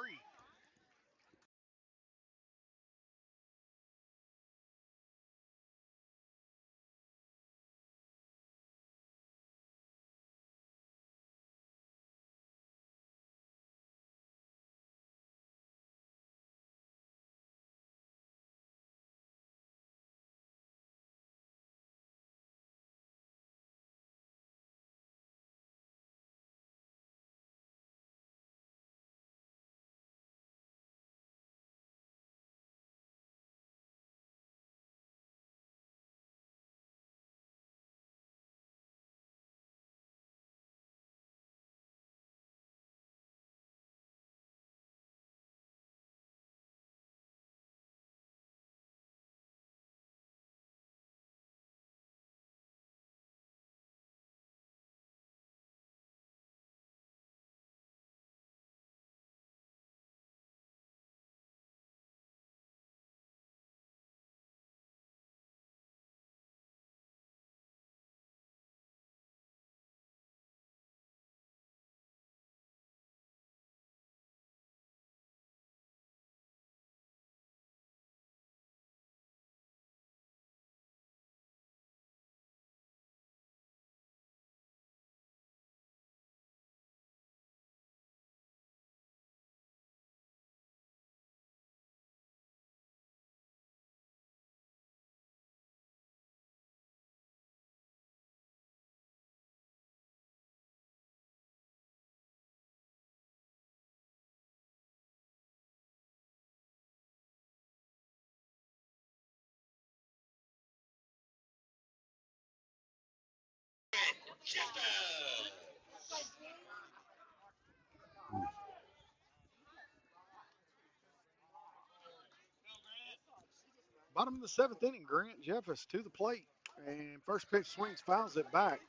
Bottom of the 7th inning, Grant Jeffers to the plate. And first pitch swings, fouls it back.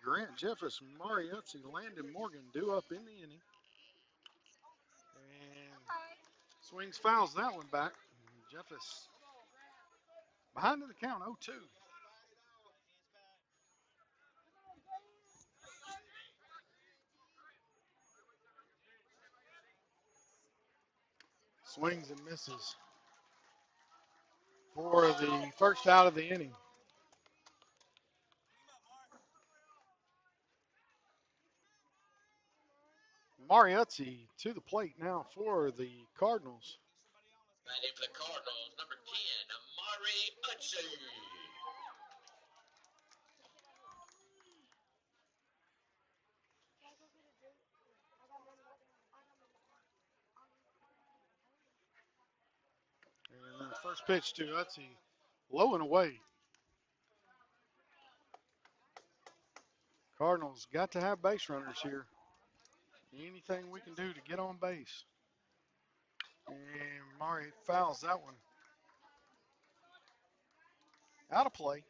Grant Jeffers, Mariuzzi, Landon Morgan due up in the inning. And swings, fouls that one back. Jeffers behind in the count, 0-2. Swings and misses for the first out of the inning. Mariuzzi to the plate now for the Cardinals. Batting for the Cardinals, number 10, Mariuzzi. First pitch to Utsey, low and away. Cardinals got to have base runners here. Anything we can do to get on base. And Murray fouls that one. Out of play.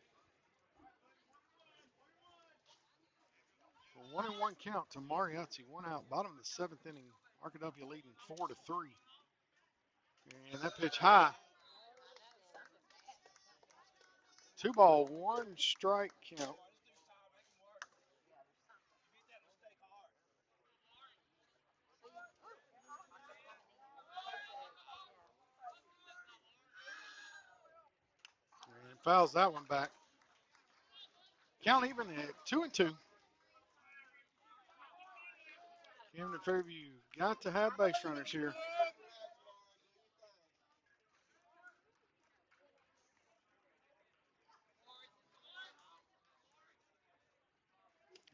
A 1-1 count to Mariazzi. One out. Bottom of the seventh inning. Arkadelphia leading 4-3. And that pitch high. 2 ball, 1 strike count. And fouls that one back. Count even at 2-2. Camden Fairview got to have base runners here.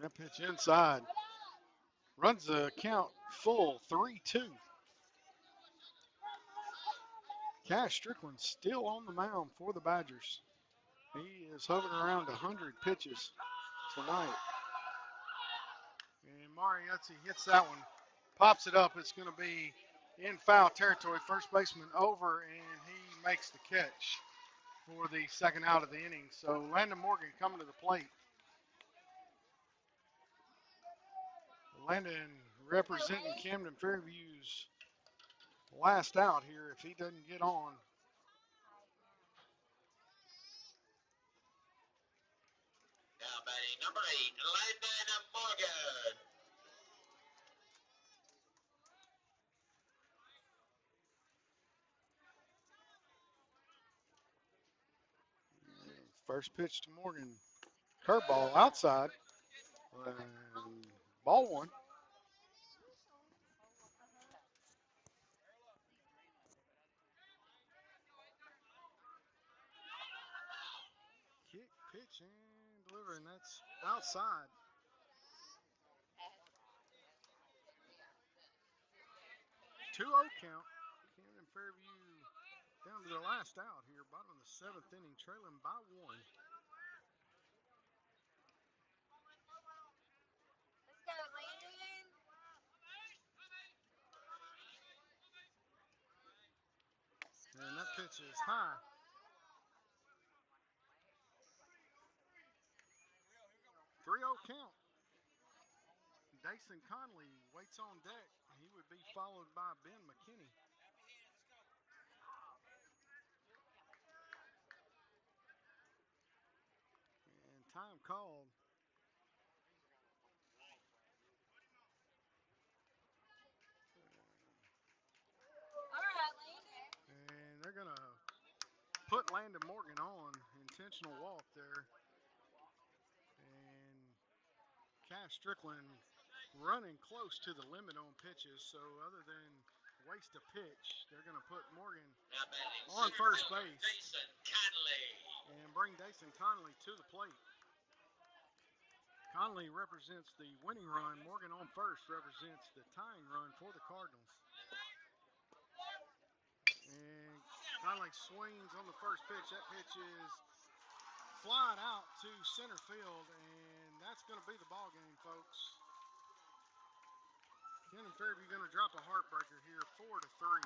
That pitch inside. Runs the count full, 3-2. Cash Strickland still on the mound for the Badgers. He is hovering around 100 pitches tonight. And Mariazzi hits that one, pops it up. It's going to be in foul territory. First baseman over, and he makes the catch for the second out of the inning. So Landon Morgan coming to the plate. Landon representing Camden Fairview's last out here if he doesn't get on. Now batting number 8, Landon Morgan. First pitch to Morgan. Curveball outside. And ball 1. Kick, pitch, and deliver, and that's outside. 2-0 count. Camden Fairview down to their last out here, bottom of the seventh inning, trailing by 1. Let's go, Landon. And that pitch is high. 3-0 count. Dason Conley waits on deck. He would be followed by Ben McKinney. And time called. All right, Landon. And they're going to put Landon Morgan on. Intentional walk there. And Cash Strickland running close to the limit on pitches. So other than waste a pitch, they're going to put Morgan on first base. Dason Conley. And bring Dason Conley to the plate. Conley represents the winning run. Morgan on first represents the tying run for the Cardinals. And Conley swings on the first pitch. That pitch is flying out to center field, and that's going to be the ball game, folks. Camden Fairview going to drop a heartbreaker here, 4-3.